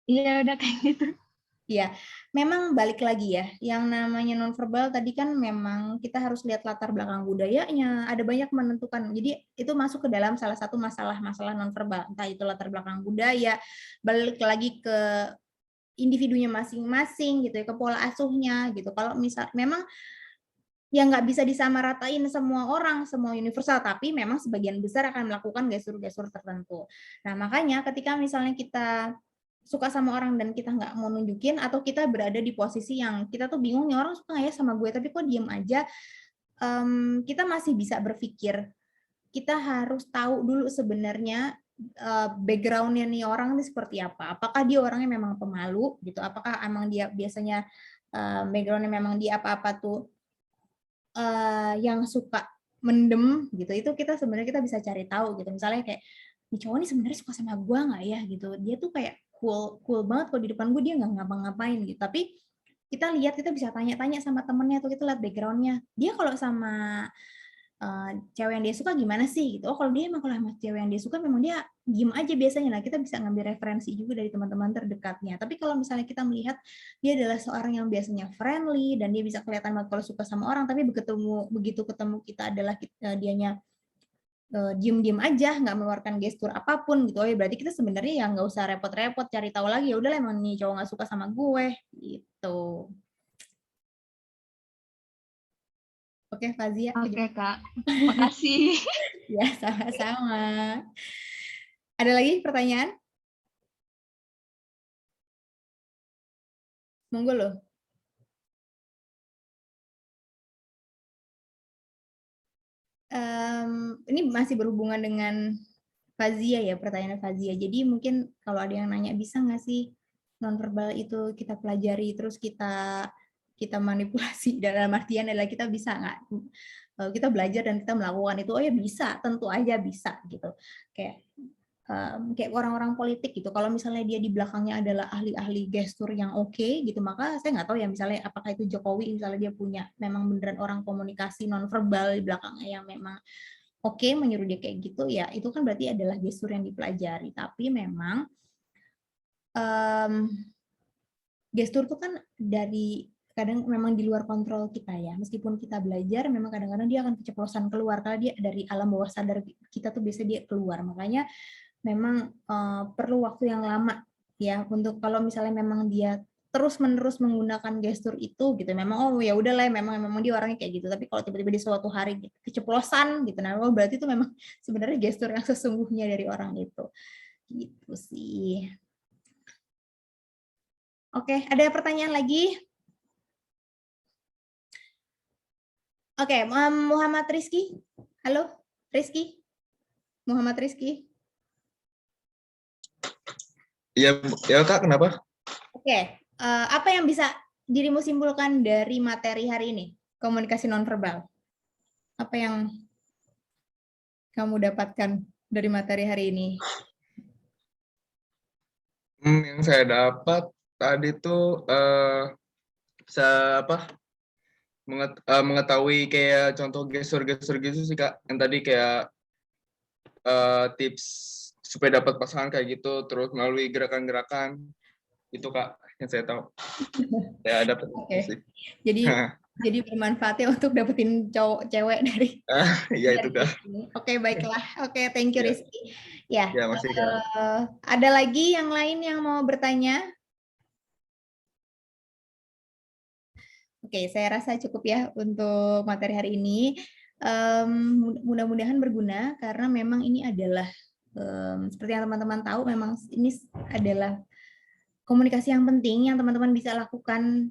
Iya, udah kayak gitu. Ya, memang balik lagi ya, yang namanya nonverbal tadi kan memang kita harus lihat latar belakang budayanya, ada banyak menentukan. Jadi itu masuk ke dalam salah satu masalah-masalah nonverbal, entah itu latar belakang budaya, balik lagi ke individunya masing-masing gitu ya, ke pola asuhnya gitu. Kalau misal memang ya nggak bisa disamaratain semua orang, semua universal, tapi memang sebagian besar akan melakukan gestur-gestur tertentu. Nah, makanya ketika misalnya kita suka sama orang dan kita nggak mau nunjukin, atau kita berada di posisi yang kita tuh bingung nih orang suka nggak ya sama gue tapi kok diem aja, kita masih bisa berpikir kita harus tahu dulu sebenarnya background-nya nih orang ini seperti apa. Apakah dia orangnya memang pemalu gitu, apakah emang dia biasanya background-nya memang dia apa-apa tuh yang suka mendem gitu. Itu kita sebenarnya kita bisa cari tahu gitu. Misalnya kayak nih cowok nih sebenarnya suka sama gue nggak ya gitu, dia tuh kayak cool banget kalau di depan gue, dia nggak ngapa-ngapain gitu, tapi kita lihat, kita bisa tanya-tanya sama temennya atau kita lihat backgroundnya, dia kalau sama cewek yang dia suka gimana sih gitu. Oh, kalau dia emang kalau sama cewek yang dia suka memang dia diem aja biasanya. Nah, kita bisa ngambil referensi juga dari teman-teman terdekatnya. Tapi kalau misalnya kita melihat dia adalah seorang yang biasanya friendly dan dia bisa kelihatan banget kalau suka sama orang, tapi begitu ketemu kita adalah dianya diem-diem aja, nggak mengeluarkan gestur apapun gitu, ya berarti kita sebenarnya ya nggak usah repot-repot cari tahu lagi, ya udahlah emang nih cowok nggak suka sama gue gitu. Oke, Fazia. Oke, Kak. Makasih. Ya, sama-sama. Ada lagi pertanyaan? Monggo loh. Ini masih berhubungan dengan Fazia ya, pertanyaan Fazia. Jadi mungkin kalau ada yang nanya, bisa nggak sih nonverbal itu kita pelajari terus kita manipulasi, dalam artian adalah kita bisa nggak kita belajar dan kita melakukan itu? Oh ya bisa, tentu aja bisa gitu. Kayak orang-orang politik gitu, kalau misalnya dia di belakangnya adalah ahli-ahli gestur yang oke gitu, maka saya nggak tahu ya misalnya apakah itu Jokowi misalnya dia punya memang beneran orang komunikasi nonverbal di belakangnya yang memang oke menyuruh dia kayak gitu, ya itu kan berarti adalah gestur yang dipelajari. Tapi memang gestur itu kan kadang memang di luar kontrol kita ya, meskipun kita belajar memang kadang-kadang dia akan keceplosan keluar karena dia dari alam bawah sadar kita tuh biasa dia keluar. Makanya memang perlu waktu yang lama ya untuk kalau misalnya memang dia terus-menerus menggunakan gestur itu gitu, memang oh ya udahlah memang dia orangnya kayak gitu, tapi kalau tiba-tiba di suatu hari gitu, keceplosan gitu, nah berarti itu memang sebenarnya gestur yang sesungguhnya dari orang itu gitu sih. Oke, ada pertanyaan lagi? Oke, Muhammad Rizky. Halo, Rizky. Muhammad Rizky. Iya, ya Kak, kenapa? Oke, apa yang bisa dirimu simpulkan dari materi hari ini? Komunikasi nonverbal. Apa yang kamu dapatkan dari materi hari ini? Yang saya dapat tadi tuh bisa mengetahui kayak contoh gestur-gestur gitu sih Kak. Yang tadi kayak tips supaya dapat pasangan kayak gitu, terus melalui gerakan-gerakan itu Kak yang saya tahu. Ya dapat. Oke. Jadi jadi bermanfaat ya untuk dapetin cowok cewek dari Iya itu Kak. sini. Oke, baiklah. Oke, thank you Ya. Rizky. Ya, Ya masih Kak. ada lagi yang lain yang mau bertanya? Oke, saya rasa cukup ya untuk materi hari ini. Mudah-mudahan berguna karena memang ini adalah seperti yang teman-teman tahu, memang ini adalah komunikasi yang penting yang teman-teman bisa lakukan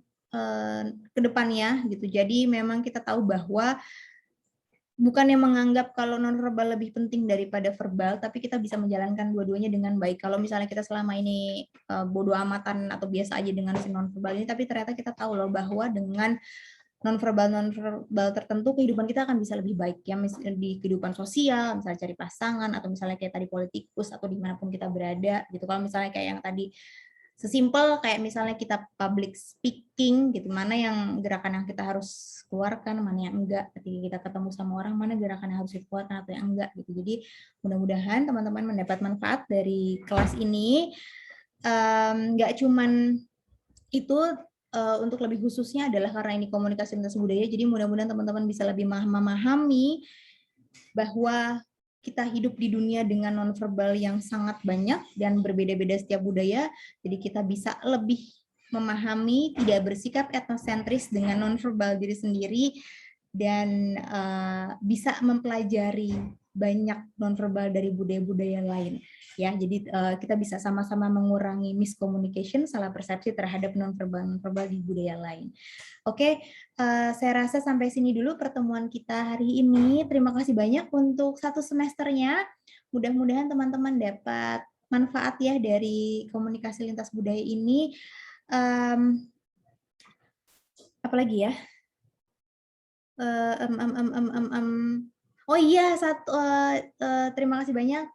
ke depannya gitu. Jadi memang kita tahu bahwa bukannya menganggap kalau nonverbal lebih penting daripada verbal, tapi kita bisa menjalankan dua-duanya dengan baik. Kalau misalnya kita selama ini bodo amatan atau biasa aja dengan si nonverbal ini, tapi ternyata kita tahu loh bahwa dengan nonverbal tertentu kehidupan kita akan bisa lebih baik ya, misalnya di kehidupan sosial, misalnya cari pasangan, atau misalnya kayak tadi politikus atau dimanapun kita berada gitu. Kalau misalnya kayak yang tadi sesimpel kayak misalnya kita public speaking gitu, mana yang gerakan yang kita harus keluarkan, mana yang enggak. Ketika kita ketemu sama orang, mana gerakan yang harus dikeluarkan atau yang enggak gitu. Jadi mudah-mudahan teman-teman mendapat manfaat dari kelas ini. Nggak cuman itu, untuk lebih khususnya adalah karena ini komunikasi lintas budaya, jadi mudah-mudahan teman-teman bisa lebih memahami bahwa kita hidup di dunia dengan nonverbal yang sangat banyak dan berbeda-beda setiap budaya, jadi kita bisa lebih memahami, tidak bersikap etnosentris dengan nonverbal diri sendiri, dan bisa mempelajari banyak nonverbal dari budaya-budaya lain. Ya, jadi kita bisa sama-sama mengurangi miscommunication, salah persepsi terhadap nonverbal di budaya lain. Oke, saya rasa sampai sini dulu pertemuan kita hari ini. Terima kasih banyak untuk satu semesternya. Mudah-mudahan teman-teman dapat manfaat ya dari komunikasi lintas budaya ini. Apalagi ya? Oh iya, terima kasih banyak.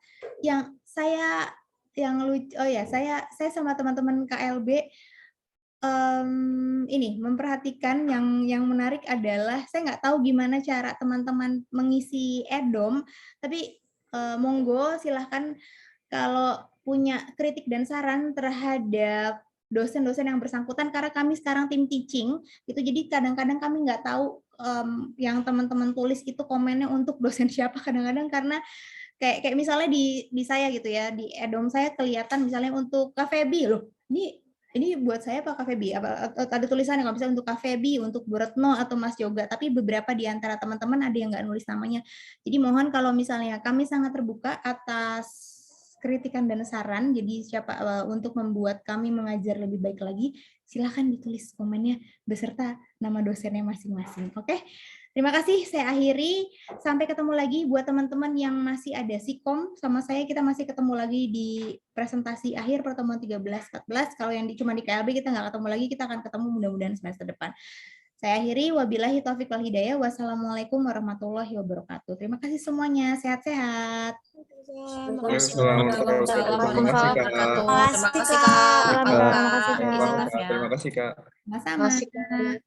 Yang lucu, oh ya, saya sama teman-teman KLB ini memperhatikan yang menarik adalah saya nggak tahu gimana cara teman-teman mengisi edom, tapi monggo silahkan kalau punya kritik dan saran terhadap dosen-dosen yang bersangkutan, karena kami sekarang tim teaching gitu, jadi kadang-kadang kami nggak tahu yang teman-teman tulis itu komennya untuk dosen siapa kadang-kadang, karena kayak misalnya di saya gitu ya, di edom saya kelihatan misalnya untuk Kak Febi loh, ini buat saya Pak Kak Febi, ada tulisannya kalau misalnya untuk Kak Febi, untuk Bu Retno atau Mas Yoga, tapi beberapa di antara teman-teman ada yang nggak nulis namanya. Jadi mohon kalau misalnya kami sangat terbuka atas kritikan dan saran, jadi siapa untuk membuat kami mengajar lebih baik lagi, silahkan ditulis komennya beserta nama dosennya masing-masing. Oke? Terima kasih, saya akhiri. Sampai ketemu lagi buat teman-teman yang masih ada Sikom sama saya, kita masih ketemu lagi di presentasi akhir pertemuan 13-14. Kalau yang cuma di KLB kita nggak ketemu lagi, kita akan ketemu mudah-mudahan semester depan. Saya akhiri, wabillahi taufiq wal hidayah. Wassalamualaikum warahmatullahi wabarakatuh. Terima kasih semuanya, sehat-sehat. Terima kasih Kak. Terima kasih Kak. Sama-sama.